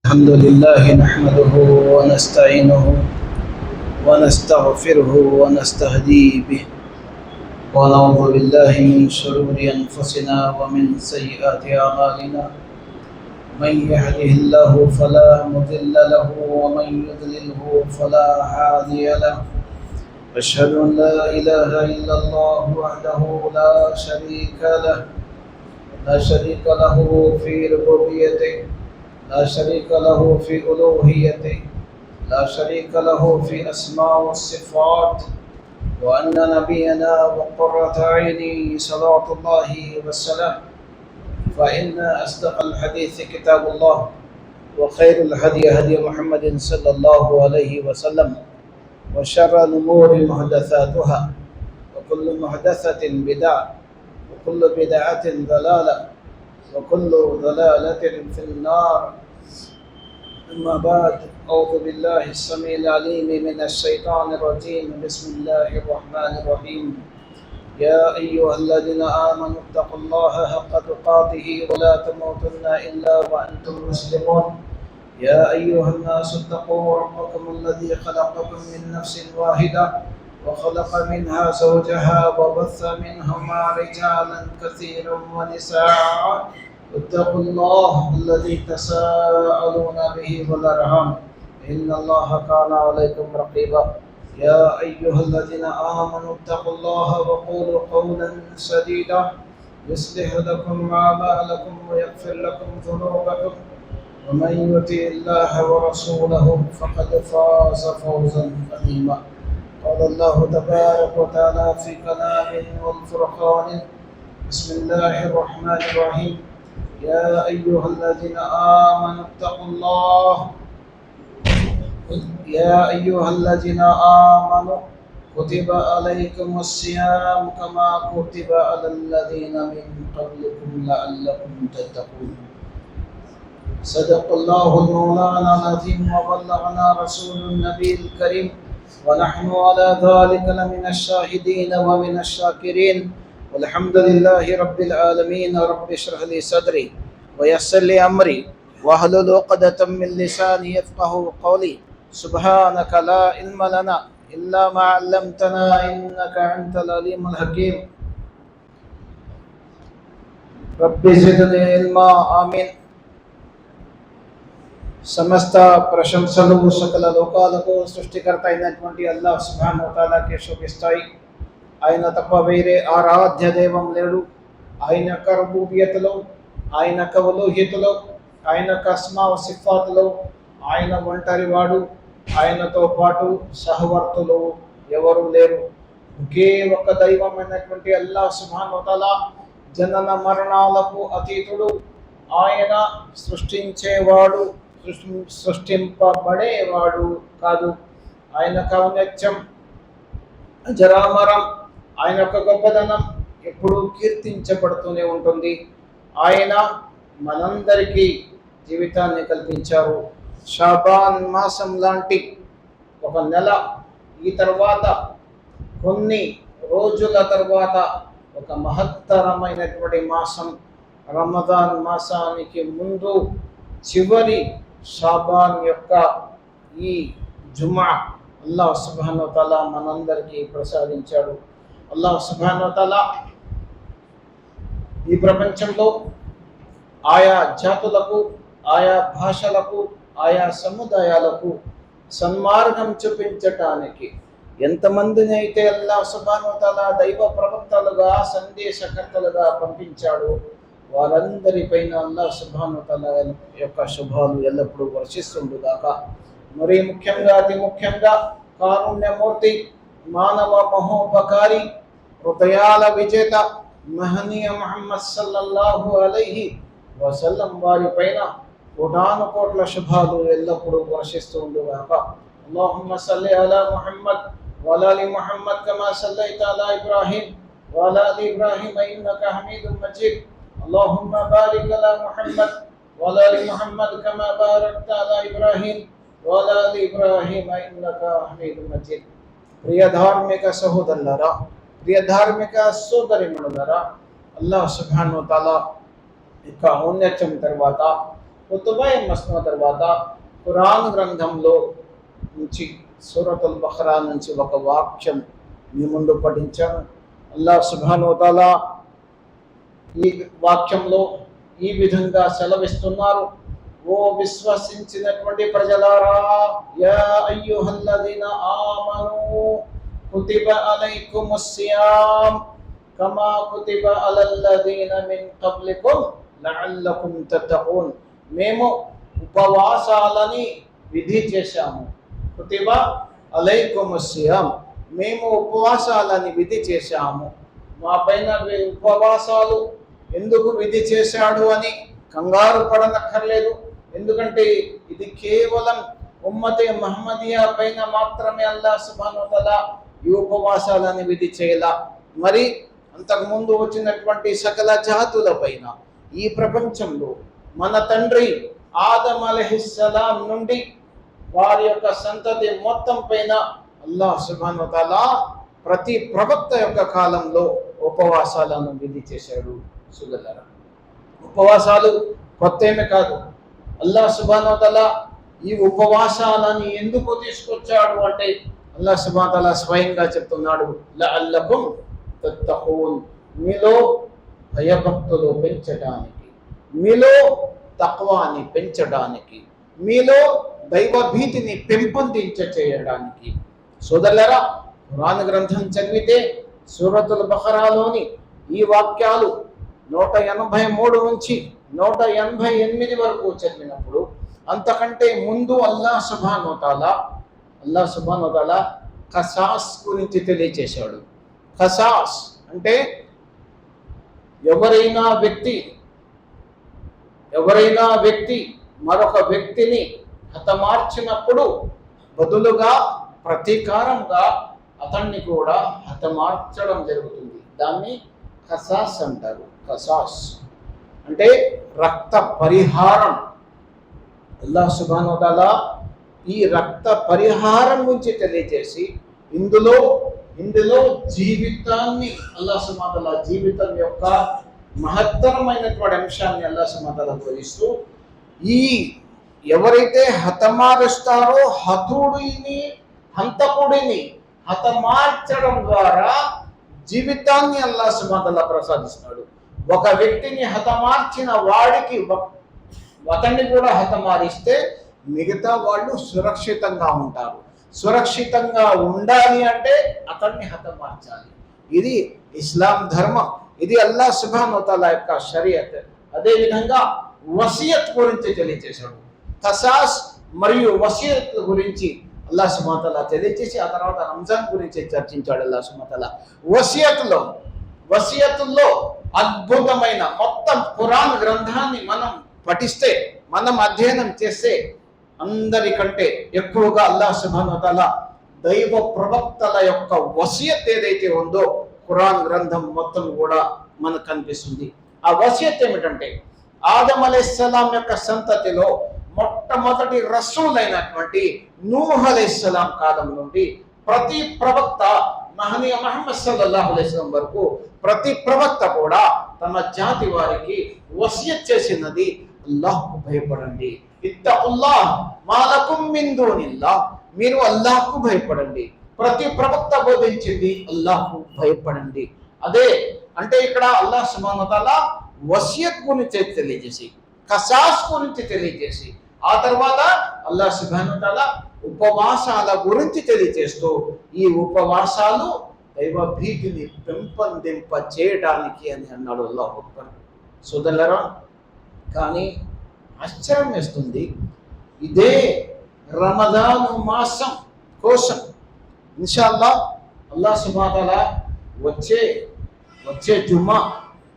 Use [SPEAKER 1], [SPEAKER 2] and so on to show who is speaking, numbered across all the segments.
[SPEAKER 1] الحمد لله نحمده ونستعينه ونستغفره ونستهديه به ونعوذ بالله من شرور أنفسنا ومن سيئات أعمالنا. من يهده الله فلا مضل له ومن يضلله فلا هادي له. أشهد أن لا إله إلا الله وحده لا شريك له في ربوبيته، لا شريك له في ألوهيته، لا شريك له في أسماء والصفات. وأن نبينا وقرة عيني صلوات الله والسلام. فإن أصدق الحديث كتاب الله، وخير الهدي هدي محمد صلى الله عليه وسلم، وشر الأمور محدثاتها، وكل محدثة بدعة، وكل بدعة ضلالة، وكل ضلالة في النار. أما بعد، أعوذ بالله السميع العليم من الشيطان الرجيم. بسم الله الرحمن الرحيم. يا أيها الذين آمنوا اتقوا الله حق تقاته ولا تموتن إلا وأنتم مسلمون. يا أيها الناس اتقوا ربكم الذي خلقكم من نفس واحدة وخلق منها زوجها وبث منهما رجالا كثيرا ونساء. اتقوا الله الذي تساءلون به والأرحام، إن الله كان عليكم رقيبا. يا أيها الذين آمنوا اتقوا الله وقولوا قولا سديدا يصلح لكم أعمالكم ويغفر لكم ذنوبكم، ومن يطع الله ورسوله فقد فاز فوزا عظيما. قال الله تبارك وتعالى في كلامه والفرقان. بسم الله الرحمن الرحيم. يا أيها الذين آمنوا اتقوا الله يا أيها الذين آمنوا كتب عليكم الصيام كما كتب على الذين من قبلكم لعلكم تتقون. صدق الله المولانا العظيم وبلغنا رسول النبي الكريم، ونحن على ذلك لمن الشاهدين ومن الشاكرين. والحمد لله رب العالمين. رب اشرح لي صدري ويسر لي أمري واحلل عقدة من لساني يفقهوا قولي. سبحانك لا علم لنا إلا ما علمتنا إنك أنت العليم الحكيم. رب زدني علما. آمين. సమస్త ప్రశంసలు సకల లోకాలకు సృష్టికర్త అయినటువంటి అల్లాహ్ సుబ్హానహు వ తఆలాకే శోభిస్తాయి. ఆయన తప్ప వేరే ఆరాధ్య దైవం లేడు. ఆయన యొక్క రబూబియతులో, ఆయన యొక్క ఉలూహియతులో, ఆయన యొక్క అస్మా వ సిఫాతులో ఆయన ఒంటరివాడు. ఆయనతో పాటు సహవర్తులు ఎవరు లేరు. ఒకే ఒక దైవమైనటువంటి అల్లాహ్ సుబ్హానహు వ తఆలా జనన మరణాలకు అతీతుడు. ఆయన సృష్టించేవాడు, సృష్టింపబడేవాడు కాదు. ఆయన ఔన్నత్యం అజరామరం, ఆయన యొక్క గొప్పదనం ఎప్పుడూ కీర్తించబడుతూనే ఉంటుంది. ఆయన మనందరికీ జీవితాన్ని కల్పించారు. షాబాన్ మాసం లాంటి ఒక నెల, ఈ తర్వాత కొన్ని రోజుల తర్వాత ఒక మహత్తరమైనటువంటి మాసం రమదాన్ మాసానికి ముందు చివరి షాబాన్ యొక్క ఈ జుమా అల్లాహ్ సుబ్హానహు వ తఆలా మనందరికీ ప్రసాదించాడు. అల్లాహ్ సుబ్హానహు వ తఆలా ఈ ప్రపంచంలో ఆయా జాతులకు, ఆయా భాషలకు, ఆయా సముదాయాలకు సన్మార్గం చూపించటానికి ఎంతమందిని అయితే అల్లాహ్ సుబ్హానహు వ తఆలా దైవ ప్రవక్తలుగా, సందేశకర్తలుగా పంపించాడు, వారందరిపైన అల్లాహ్ సుబ్హానహు వ తఆలా యొక్క శుభాలు ఎల్లప్పుడూ వర్షిస్తుండుగాక. మరి ముఖ్యంగా, అతి ముఖ్యంగా కారుణ్యమూర్తి, మానవ మహోపకారి, హృదయాల విజేత మహనీయ ముహమ్మద్ సల్లల్లాహు అలైహి వసల్లం వారిపైన కోటాను కోట్ల శుభాలు ఎల్లప్పుడూ వర్షిస్తూ ఉండుగాక. అల్లాహుమ్మ సల్లి అలా ముహమ్మద్ వఅలా ఆలి ముహమ్మద్ కమా సల్లైత అలా ఇబ్రాహీం వఅలా ఆలి ఇబ్రాహీం ఇన్నక హమీదుమ్ మజీద్. اللهم بارك على محمد وعلى ال محمد كما باركت على ابراهيم وعلى ال ابراهيم انك حميد مجيد. ప్రియ ధార్మిక సహోదరులారా, ప్రియ ధార్మిక సోదరిమణులారా, అల్లాహ్ సుబ్హానహు వ తఆలా యొక్క ఔన్నత్యం తర్వాత ఖుతుబా మస్నూన్ తర్వాత ఖురాన్ గ్రంథంలో నుంచి సూరతుల్ బఖరా నుంచి ఒక వాక్యం మీ ముందు పఠించాను. అల్లాహ్ సుబ్హానహు వ తఆలా ఈ వాక్యంలో ఈ విధంగా సెలవిస్తున్నారు: ఓ విశ్వసించినటువంటి ప్రజలారా, యా అయ్యుహల్లదీన ఆమనూ కుతిబ అలైకుముస్ సియామ్ కమా కుతిబ అలల్లదీన మిన్ కబ్లికుం లఅల్లకుం తత్తఖూన్. మేము ఉపవాసాలని విధి చేశాము. కుతిబ అలైకుముస్ సియామ్, మేము ఉపవాసాలని విధి చేశాము. మా పైన ఉపవాసాలు ఎందుకు విధి చేశాడు అని కంగారు పడనక్కర్లేదు. ఎందుకంటే ఇది కేవలం ఉమ్మతే మహమ్మదియా పైన మాత్రమే అల్లాహ్ సుబ్హానహు వ తఆలా ఈ ఉపవాసాలని విధి చేయలా, మరి అంతకుముందు వచ్చినటువంటి సకల జాతుల పైన, ఈ ప్రపంచంలో మన తండ్రి ఆదం అలైహిస్సలాం నుండి వారి యొక్క సంతతి మొత్తం పైన అల్లాహ్ సుబ్హానహు వ తఆలా ప్రతి ప్రవక్త యొక్క కాలంలో ఉపవాసాలను విధి చేశాడు. సోదరులారా, ఉపవాసాలు కొత్త ఏమీ కాదు. అల్లాహ్ సుబ్హానహు వ తఆలా ఈ ఉపవాసాలని ఎందుకు తీసుకొచ్చాడు అంటే అల్లాహ్ సుబ్హానహు వ తఆలా స్వయంగా చెప్తున్నాడు, లఅల్లకుం తత్తఖూన్, మీలో భయభక్తులు పెంచడానికి, మీలో తక్వాని పెంచడానికి, మీలో దైవ భీతిని చేయడానికి. సోదరులారా, ఖురాన్ గ్రంథం చదివితే సూరతుల్ బఖరాలోని ఈ వాక్యాలు 183 నుంచి 188 వరకు చదివినప్పుడు అంతకంటే ముందు అల్లాహ్ సుబ్హానహు వ తఆలా ఖసాస్ గురించి తెలియచేశాడు. ఖసాస్ అంటే ఎవరైనా వ్యక్తి మరొక వ్యక్తిని హతమార్చినప్పుడు బదులుగా ప్రతీకారంగా అతన్ని కూడా హతమార్చడం జరుగుతుంది. దాన్ని ఖసాస్ అంటారు. ఖసాస్ అంటే రక్త పరిహారం. అల్లాహ్ సుబ్హానహు వ తఆలా ఈ రక్త పరిహారం గురించి తెలియజేసి ఇందులో జీవితాన్ని అల్లాహ్ సుబ్హానహు వ తఆలా జీవితం యొక్క మహత్తరమైనటువంటి అంశాన్ని అల్లాహ్ సుబ్హానహు వ తఆలా బోధిస్తూ, ఈ ఎవరైతే హతమారుస్తారో హంతకుడిని హతమార్చడం ద్వారా జీవితాన్ని అల్లాహ్ సుబ్హానహు వ తఆలా ప్రసాదిస్తాడు. ఒక వ్యక్తిని హతమార్చిన వాడికి అతన్ని కూడా హతమారిస్తే మిగతా వాళ్ళు సురక్షితంగా ఉంటారు. సురక్షితంగా ఉండాలి అంటే అతన్ని హతమార్చాలి. ఇది ఇస్లాం ధర్మం, ఇది అల్లాహ్ సుబ్హానహు వ తఆలా యొక్క షరియత్. అదేవిధంగా వసియత్ గురించి తెలియజేశాడు. ఖసాస్ మరియు వసియత్ గురించి అల్లాహ్ సుబ్హానహు వ తఆలా తెలియజేసి ఆ తర్వాత రంజాన్ గురించి చర్చించాడు. అల్లాహ్ సుబ్హానహు వ తఆలా వసియతుల్లో అద్భుతమైన మొత్తం ఖురాన్ గ్రంథాన్ని మనం పఠిస్తే, మనం అధ్యయనం చేస్తే అందరికంటే ఎక్కువగా అల్లాహ్ సుబ్హానహు వ తఆలా దైవ ప్రవక్తల యొక్క వసియత్ ఏదైతే ఉందో ఖురాన్ గ్రంథం మొత్తం కూడా మనకు కనిపిస్తుంది. ఆ వసియత్ ఏమిటంటే, ఆదం అలైహిస్సలాం యొక్క సంతతిలో మొట్టమొదటి రసూల్ అయినటువంటి నూహ్ అలైహిస్సలాం కాలం నుండి ప్రతి ప్రవక్త మహనీయ ముహమ్మద్ సల్లల్లాహు అలైహి వసల్లం వరకు ప్రతి ప్రవక్త కూడా తమ జాతి వారికి వసియత్ చేసినది, అల్లాహ్కు భయపడండి, ఇత్తఖుల్లాహ్ మా లకుం మిన్ దూనిల్లాహ్, మీరు అల్లాహ్కు భయపడండి. ప్రతి ప్రవక్త బోధించింది అల్లాహ్కు భయపడండి. అదే అంటే ఇక్కడ అల్లాహ్ సుబ్హానహు వ తఆలా వసియత్ గురించి తెలియజేసి, ఖసాస్ గురించి తెలియజేసి, ఆ తర్వాత అల్లాహ్ సుబ్హానహు వ తఆలా ఉపవాసాల గురించి తెలియజేస్తూ, ఈ ఉపవాసాలు దైవ భీతిని పెంపొందింప చేయడానికి అని అన్నాడు. అల్లాహు అక్బర్. సోదరులారా, కానీ ఆశ్చర్యం వేస్తుంది, ఇదే రమదాను మాసం కోసం ఇన్షాల్లా అల్లాహ్ సుబ్హానహు వ తఆలా వచ్చే జుమ్మా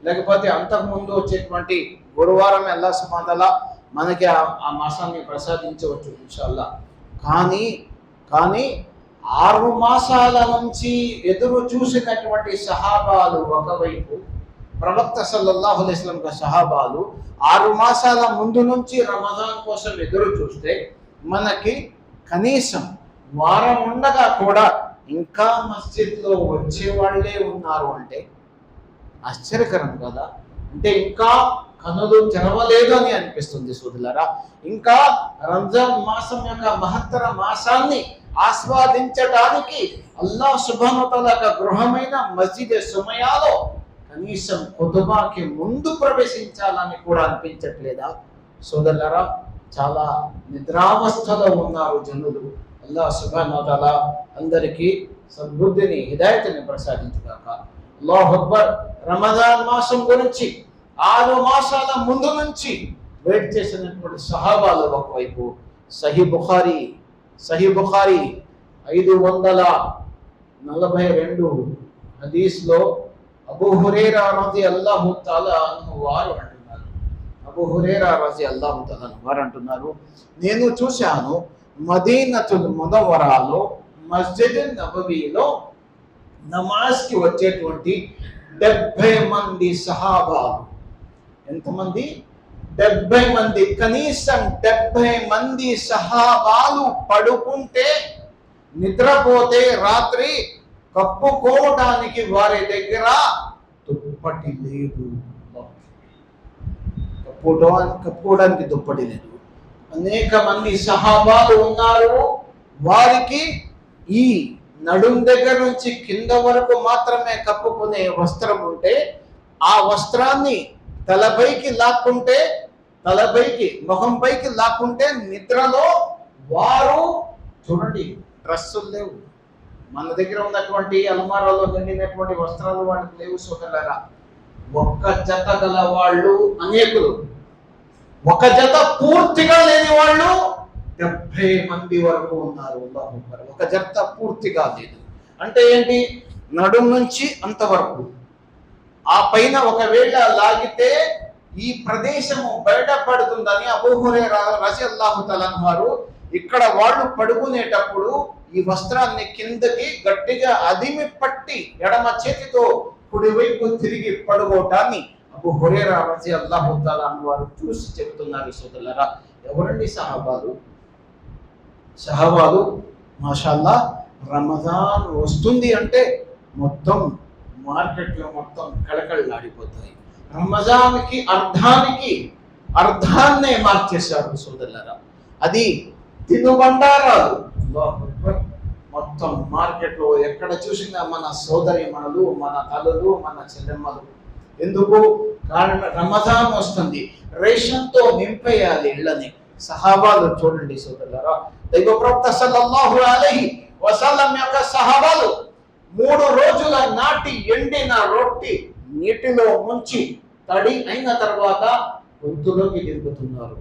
[SPEAKER 1] లేకపోతే అంతకుముందు వచ్చేటువంటి గురువారం అల్లాహ్ సుబ్హానహు వ తఆలా మనకి ఆ మాసాన్ని ప్రసాదించవచ్చు ఇన్షాల్లా. కానీ 6 మాసాల నుంచి ఎదురు చూసినటువంటి సహాబాలు ఒకవైపు, ప్రవక్త సల్లల్లాహు అలైహి వసల్లం సహాబాలు 6 మాసాల ముందు నుంచి రమజాన్ కోసం ఎదురు చూస్తే మనకి కనీసం వారం ఉండగా కూడా ఇంకా మస్జిద్లో వచ్చే వాళ్ళే ఉన్నారు అంటే ఆశ్చర్యకరం కదా. అంటే ఇంకా కనులు తెరవలేదు అని అనిపిస్తుంది సోదరులారా. ఇంకా రంజాన్ మాసం యొక్క మహత్తర మాసాన్ని ఆస్వాదించడానికి అల్లాహ్ సుబ్హానహు వ తఆలా యొక్క గృహమైన మస్జిద్ సుమయాలో కనీసం ఖుతుబాకి ముందు ప్రవేశించాలని కూడా అనిపించట్లేదా సోదరులారా? చాలా నిద్రావస్థలో ఉన్నారు జనులు. అల్లాహ్ సుబ్హానహు వ తఆలా అందరికీ సద్బుద్ధిని హిదాయతని ప్రసాదించుగాక. అల్లాహు అక్బర్. రమజాన్ మాసం గురించి 6 మాసాల ముందు నుంచి వెయిట్ చేసినటువంటి సహాబాలు ఒకవైపు, సహీ బుఖారీ 542 హదీస్లో అబూ హురైరా రజియల్లాహు తఆలా అన్హు వారు అంటున్నారు, వారు అంటున్నారు, నేను చూశాను మదీనతుల్ మునవ్వరాలో మస్జిద్ నబవీలో నమాజ్కి వచ్చేటువంటి 70 మంది సహాబాలు. ఎంతమంది? 70 మంది. కనీసం 70 మంది సహాబాలు పడుకుంటే, నిద్రపోతే రాత్రి కప్పుకోవడానికి వారి దగ్గర దుప్పటి లేదు. కప్పుకోవడానికి దుప్పటి లేదు. అనేక మంది సహాబాలు ఉన్నారు, వారికి ఈ నడుం దగ్గర నుంచి కింద వరకు మాత్రమే కప్పుకునే వస్త్రం ఉంటే, ఆ వస్త్రాన్ని తలపైకి లాక్కుంటే, ముఖం పైకి లాక్కుంటే నిద్రలో వారు చూడండి డ్రెస్సులు లేవు. మన దగ్గర ఉన్నటువంటి అల్మారాలో నిండినటువంటి వస్త్రాలు వాళ్ళకి లేవు సోదరులారా. ఒక్క జత గల వాళ్ళు అనేకులు, ఒక జత పూర్తిగా లేని వాళ్ళు 70 మంది వరకు ఉన్నారు. ఒక జత పూర్తిగా లేదు అంటే ఏంటి? నడుం నుంచి అంతవరకు. ఆ పైన ఒకవేళ లాగితే ఈ ప్రదేశము బయటపడుతుందని అబూ హురైరా రజియల్లాహు తఆలా వారు ఇక్కడ వాళ్ళు పడుకునేటప్పుడు ఈ వస్త్రాన్ని కిందకి గట్టిగా అదిమి పట్టి ఎడమ చేతితో కుడివైపు తిరిగి పడుకోవటాన్ని అబూ హురైరా రజియల్లాహు తఆలా వారు చూసి చెబుతున్నారు సోదరులారా. ఎవరండి సహాబాలు? మాషాల్లా, రమజాన్ వస్తుంది అంటే మొత్తం మార్కెట్లో మొత్తం కళకళలాడిపోతాయి. రమజాన్కి అర్థాన్నే మార్చేశారు సోదరులారా. అది తినుబండారాలు. మొత్తం మార్కెట్లో ఎక్కడ చూసినా మన సోదరిమణులు, మన తల్లులు, మన చెల్లెమ్మలు. ఎందుకు? కారణం రమజాన్ వస్తుంది, రేషన్తో నింపేయాలి ఇళ్ళని. సహాబాలు చూడండి సోదరులారా. దైవ ప్రవక్త సల్లల్లాహు అలైహి వసల్లం యొక్క సహాబాలు 3 రోజుల నాటి ఎండిన రొట్టి నీటిలో ముంచి తడి అయిన తర్వాత గొంతులోకి దింపుతున్నారు.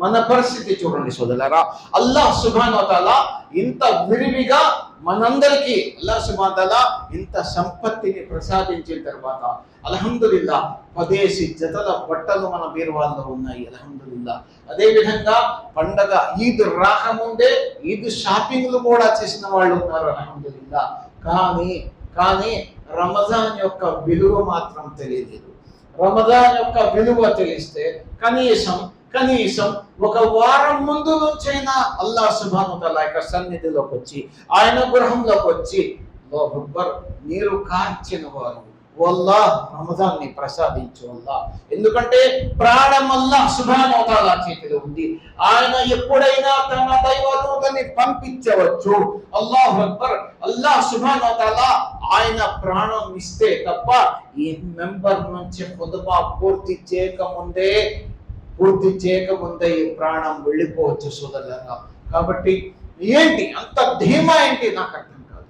[SPEAKER 1] మన పరిస్థితి చూడండి సోదరులారా. అల్లాహ్ సుబ్హానహు వ తఆలా ఇంత విరివిగా మనందరికీ అల్లాహ్ సుబ్హానహు వ తఆలా ఇంత సంపత్తిని ప్రసాదించిన తర్వాత అల్హమ్దులిల్లా 10 జతల బట్టలు మన బీరువాల్లో ఉన్నాయి. అల్హమ్దులిల్లా. అదే విధంగా పండగ ఈద్ రాకముందే ఈద్ షాపింగ్లు కూడా చేసిన వాళ్ళు ఉన్నారు. అల్హమ్దులిల్లా. కానీ రమజాన్ యొక్క విలువ మాత్రం తెలియలేదు. రమజాన్ యొక్క విలువ తెలిస్తే కనీసం ఒక వారం ముందు నుంచైనా అల్లాహ్ సుబ్హానహు వ తఆలా యొక్క సన్నిధిలోకి వచ్చి, ఆయన గృహంలోకి వచ్చి అల్లాహు అక్బర్ నీరు కార్చిన వారు, అల్లాహ్ రమజాన్ని ప్రసాదించు అల్లాహ్. ఎందుకంటే ప్రాణం అల్లాహ్ సుబ్హానహు వ తఆలా చేతిలో ఉంది. ఆయన ఎప్పుడైనా తన దైవదూతని పంపించవచ్చు. అల్లాహు అక్బర్. అల్లాహ్ సుబ్హానహు వ తఆలా ఆయన ప్రాణం ఇస్తే తప్ప ఈ మెంబర్ నుంచి ఖుతుబా పూర్తి చేయకముందే ఈ ప్రాణం వెళ్ళిపోవచ్చు సోదరులారా. కాబట్టి ఏంటి అంత ధీమా? ఏంటి నాకు అర్థం కాదు.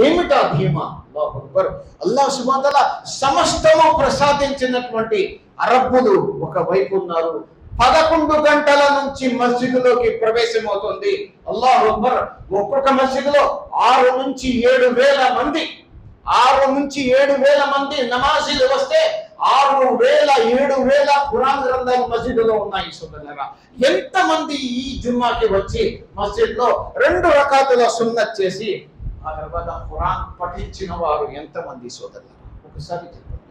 [SPEAKER 1] ఏమిటా ధీమా? అల్లాహు అక్బర్. అల్లాహ్ సుబ్హానహు వ తఆలా సమస్తము ప్రసాదించినటువంటి అరబ్బులు ఒకవైపు ఉన్నారు. 11 గంటల నుంచి మస్జిద్లోకి ప్రవేశమవుతుంది. అల్లాహు అక్బర్. ఒక్కొక్క మస్జిద్లో 6 నుంచి 7 వేల మంది నమాజీలు వస్తే 7 వేల ఖురాన్ గ్రంథాలు మస్జిద్లో ఉన్నాయి సోదరులారా. ఎంతమంది ఈ జుమ్మాకి వచ్చి మస్జిద్లో 2 రకాతుల సున్నత్ చేసి ఆ తర్వాత ఖురాన్ పఠించిన వారు ఎంతమంది సోదరులారా? ఒకసారి చెప్పండి.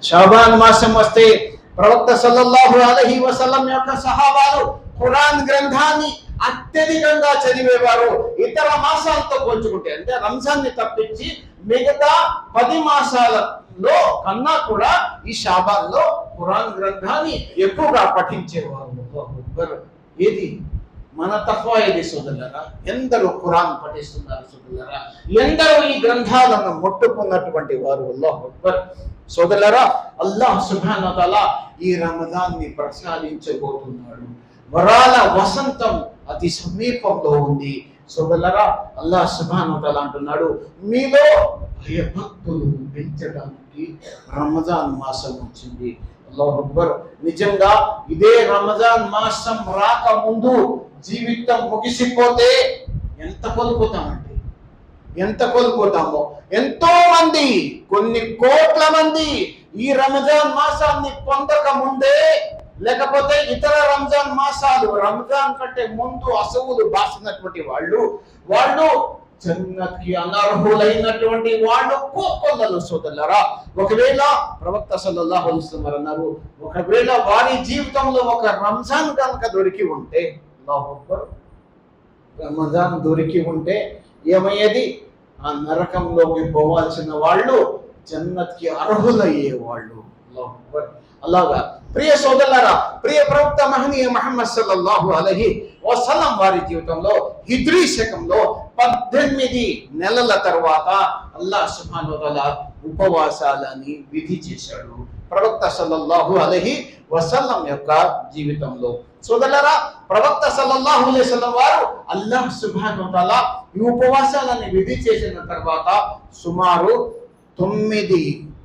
[SPEAKER 1] షాబాన్ మాసం వస్తే ప్రవక్త సల్లల్లాహు అలైహి వసల్లం యొక్క సహాబాలు ఖురాన్ గ్రంథాన్ని అత్యధికంగా చదివేవారు. ఇతర మాసాలతో పోల్చుకుంటే, అంటే రంజాన్ని తప్పించి మిగతా 10 మాసాలలో కన్నా కూడా ఈ షాబాన్లో ఖురాన్ గ్రంథాన్ని ఎక్కువగా పఠించేవారు. ఏది మన తక్కువ ఇది సోదరులారా? ఎందరో ఖురాన్ పఠిస్తున్నారు సోదరులారా, ఎందరో ఈ గ్రంథాలను ముట్టుకున్నటువంటి వారు. అల్లాహు అక్బర్. సోదరులారా, అల్లాహ్ సుబ్హానహు వ తఆలా ఈ రమదాన్ని ప్రసాదించబోతున్నాడు. వరాల వసంతం అతి సమీపంలో ఉంది సోదరులారా. అల్లాహ్ సుబ్హానహు వ తఆలా అంటున్నాడు, మీలో భయభక్తులు పెంచడానికి రమజాన్ మాసం వచ్చింది. అల్లాహు అక్బర్. నిజంగా ఇదే రమజాన్ మాసం రాకముందు జీవితం ముగిసిపోతే ఎంత కోల్పోతామండి, ఎంత కోల్పోతామో. ఎంతో మంది, కొన్ని కోట్ల మంది ఈ రమజాన్ మాసాన్ని పొందక ముందే, లేకపోతే ఇతర రంజాన్ మాసాలు, రంజాన్ కంటే ముందు అసవులు బాసినటువంటి వాళ్ళు జన్నత్కి అనర్హులైనటువంటి వాళ్ళు కోకొల్లలు సోదరులారా. ఒకవేళ ప్రవక్త సల్లల్లాహు అలైహి వసల్లం అన్నారు, ఒకవేళ వారి జీవితంలో ఒక రంజాన్ కనుక దొరికి ఉంటే, రమజాన్ దొరికి ఉంటే ఏమయ్యేది? ఆ నరకంలోకి పోవాల్సిన వాళ్ళు జన్నత్కి అర్హులయ్యేవాళ్ళు. అలాగా ప్రియ సోదరులారా, ప్రియ ప్రవక్త మహనీయ ముహమ్మద్ సల్లల్లాహు అలైహి వసల్లం వారి జీవితంలో హిజ్రీ శకంలో 18 నెలల తర్వాత అల్లాహ్ సుబ్హానహు వ తఆలా ఉపవాసాలని విధి చేశాడు ప్రవక్త సల్లల్లాహు అలైహి వసల్లం యొక్క జీవితంలో. సోదరులారా, ప్రవక్త సల్లల్లాహు అలైహి వసల్లం వారు అల్లాహ్ సుబ్హానహు వ తఆలా ఈ ఉపవాసాలని విధి చేసిన తర్వాత సుమారు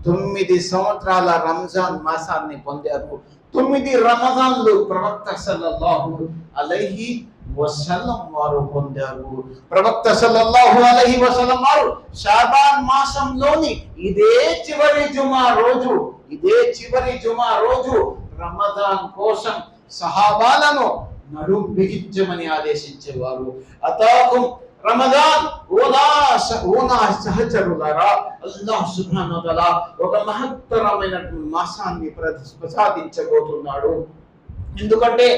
[SPEAKER 1] 9 సంవత్సరాల రంజాన్ మాసాన్ని పొందారు. 9 రమజాన్లు ప్రవక్త సల్లల్లాహు అలైహి వసల్లం వారు పొందారు. ప్రవక్త సల్లల్లాహు అలైహి వసల్లం వారు షాబాన్ మాసంలోని ఇదే చివరి జుమా రోజు రమజాన్ కోసం సహాబాలను నడుం బిగించమని ఆదేశించేవారు. అతాకుం రమజాన్ ఓనా సహచరులారా, అల్లాహ్ సుబ్హానహు వ తఆలా ఒక మహత్తరమైన మాసాన్ని ప్రసాదించబోతున్నాడు. ఎందుకంటే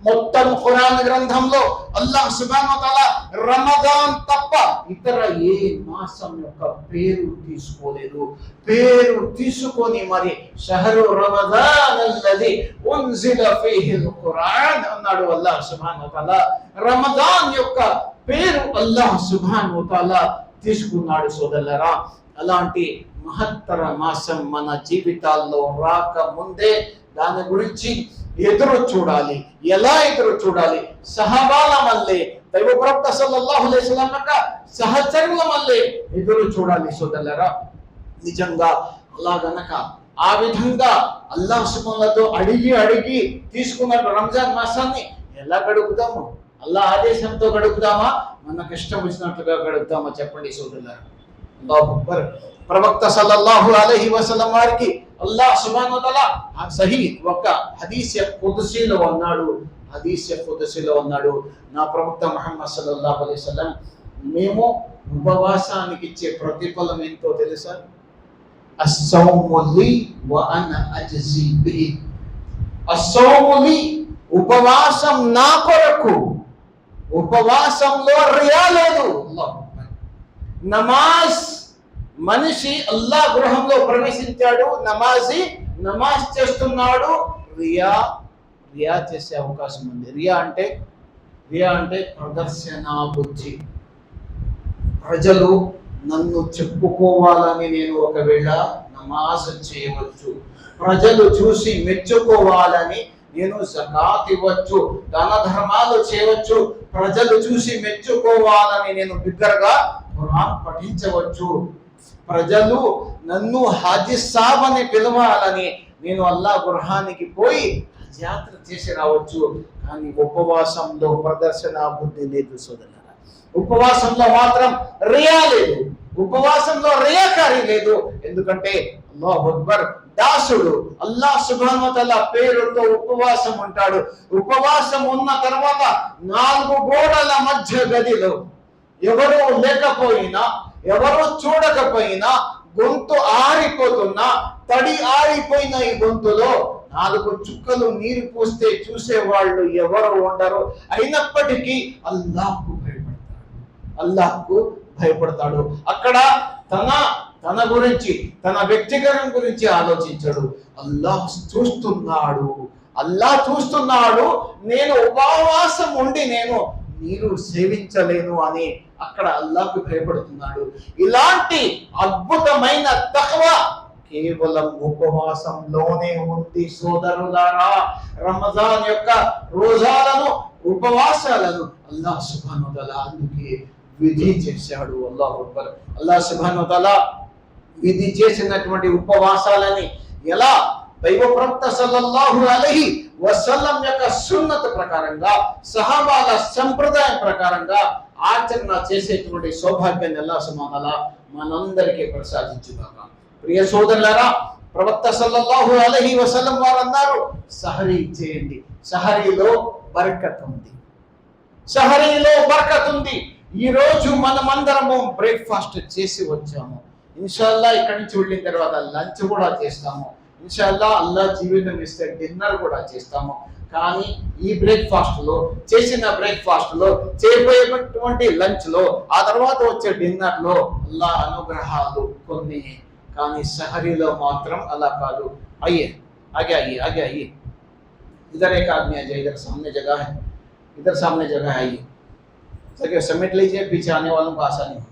[SPEAKER 1] మొత్తం ఖురాన్ గ్రంథంలో అల్లాహ్ సుబ్హానహు వ తఆలా రమజాన్ తప్ప ఇతర ఏ మాసం యొక్క పేరు తీసుకోలేదు. పేరు తీసుకొని మరి షహరు రమజాన్ అల్లది ఉన్జిల ఫీహిల్ ఖురాన్ అన్నాడు అల్లాహ్ సుబ్హానహు వ తఆలా. రమజాన్ యొక్క పేరు అల్లాహ్ సుబ్హానహు వ తఆలా తీసుకున్నాడు సోదరులారా. అలాంటి మహత్తర మాసం మన జీవితాల్లో రాక ముందే దాని గురించి ఎదురు చూడాలి. ఎలా ఎదురు చూడాలి? సహాబాల మల్లే, దైవ ప్రవక్త సల్లల్లాహు అలైహి వసల్లం యొక్క సహచరుల మల్లే ఎదురు చూడాలి సోదరులారా. నిజంగా అలా గనక ఆ విధంగా అల్లాహ్ సుబ్హానహు అడిగి తీసుకున్న రంజాన్ మాసాన్ని ఎలా గడుపుతాము? అల్లాహ్ ఆదేశంతో గడుపుతామా, మనకు ఇష్టం వచ్చినట్లుగా గడుపుతామా? చెప్పండి సోదరులారా. అల్లాహు అక్బర్. ప్రవక్త సల్లల్లాహు అలైహి వసల్లం వారికి అల్లాహ్ సుబ్హానహు వ తఆలా సహీ ఒక హదీస్ కుద్సీలో అన్నాడు, నా ప్రవక్త ముహమ్మద్ సల్లల్లాహు అలైహి వసల్లం, మేము ఉపవాసానికి ఇచ్చే ప్రతిఫలం ఎంతో తెలుసా? అస్సౌము లీ వ అనా అజ్జీ బిహి. అస్సౌము లీ, ఉపవాసం నా కొరకు, ఉపవాసంలో రియా లేదు. నమాజ్, మనిషి అల్లాహ్ గృహంలో ప్రవేశించాడు, నమాజ్ చేస్తున్నాడు, రియా చేసే అవకాశం ఉంది. రియా అంటే ప్రదర్శనా బుద్ధి. ప్రజలు నన్ను చెప్పుకోవాలని నేను ఒకవేళ నమాజ్ చేయవచ్చు, ప్రజలు చూసి మెచ్చుకోవాలని నేను జకాత్ ఇవ్వచ్చు, దాన ధర్మాలు చేయవచ్చు, ప్రజలు చూసి మెచ్చుకోవాలని నేను బిగ్గరగా ఖురాన్ పఠించవచ్చు, ప్రజలు నన్ను హాజీ సాబ్ అని పిలవాలని నేను అల్లాహ్ గృహానికి పోయి యాత్ర చేసి రావచ్చు. కానీ ఉపవాసంలో ప్రదర్శన బుద్ధి లేదు సోదరులారా. ఉపవాసంలో మాత్రం రియా లేదు, ఉపవాసంలో రియాకారి లేదు. ఎందుకంటే అల్లాహు అక్బర్, దాసుడు అల్లాహ్ సుబ్హానహు వ తఆలా పేరుతో ఉపవాసం ఉంటాడు. ఉపవాసం ఉన్న తర్వాత 4 గోడల మధ్య గదిలో ఎవరు లేకపోయినా, ఎవరు చూడకపోయినా, గొంతు ఆరిపోతున్నా, తడి ఆరిపోయిన ఈ గొంతులో 4 చుక్కలు నీరు పోస్తే చూసేవాళ్ళు ఎవరు ఉండరు. అయినప్పటికీ అల్లాహ్కు భయపడతాడు. అక్కడ తన తన గురించి, తన వ్యక్తిగతం గురించి ఆలోచించడు. అల్లాహ్ చూస్తున్నాడు, అల్లాహ్ చూస్తున్నాడు, నేను ఉపవాసం ఉండి నేను నీరు సేవించలేను అని అక్కడ అల్లాహ్కు భయపడుతున్నాడు. ఇలాంటి అద్భుతమైన తఖ్వా కేవలం ఉపవాసంలోనే ఉంది సోదరులారా. రమజాన్ యొక్క రోజాలను, ఉపవాసాలను అల్లాహ్ సుబ్హానహు వ తఆలా అందుకే విధి చేశాడు. అల్లాహు అక్బర్. అల్లాహ్ సుబ్హానహు వ తఆలా విధి చేసినటువంటి ఉపవాసాలని ఎలా దైవ ప్రవక్త సల్లల్లాహు అలైహి వసల్లం యొక్క సున్నత్ ప్రకారంగా, సహాబాల సంప్రదాయం ప్రకారంగా ఆచరణ చేసేటువంటి సౌభాగ్యాన్ని అల్లాహ్ సుబ్హానహు వ తఆలా మనందరికీ ప్రసాదించుగాక. ప్రియ సోదరులారా, ప్రవక్త సల్లల్లాహు అలైహి వసల్లం వారు అన్నారు, సహరీ చేయండి, సహరీలో బరకత్ ఉంది, సహరీలో బరకత్ ఉంది. ఈ రోజు మనమందరము బ్రేక్ఫాస్ట్ చేసి వచ్చాము. ఇన్షాల్లా ఇక్కడి నుంచి వెళ్ళిన తర్వాత లంచ్ కూడా చేస్తాము. ఇన్షాల్లా అల్లా జీవితం ఇస్తే డిన్నర్ కూడా చేస్తాము. కానీ ఈ బ్రేక్ఫాస్ట్ లో, చేసిన బ్రేక్ఫాస్ట్ లో, చేయబోయేటువంటి లంచ్ లో, ఆ తర్వాత వచ్చే డిన్నర్ లో అల్లా అనుగ్రహాలు కొన్ని. కానీ సహరీలో మాత్రం అలా కాదు. आइए आगे आइए आगे आइए, इधर एक आदमी आ जाए, इधर सामने जगह है, इधर सामने जगह है, आइए जगह समेट लीजिए, पीछे आने वालों को आसानी हो.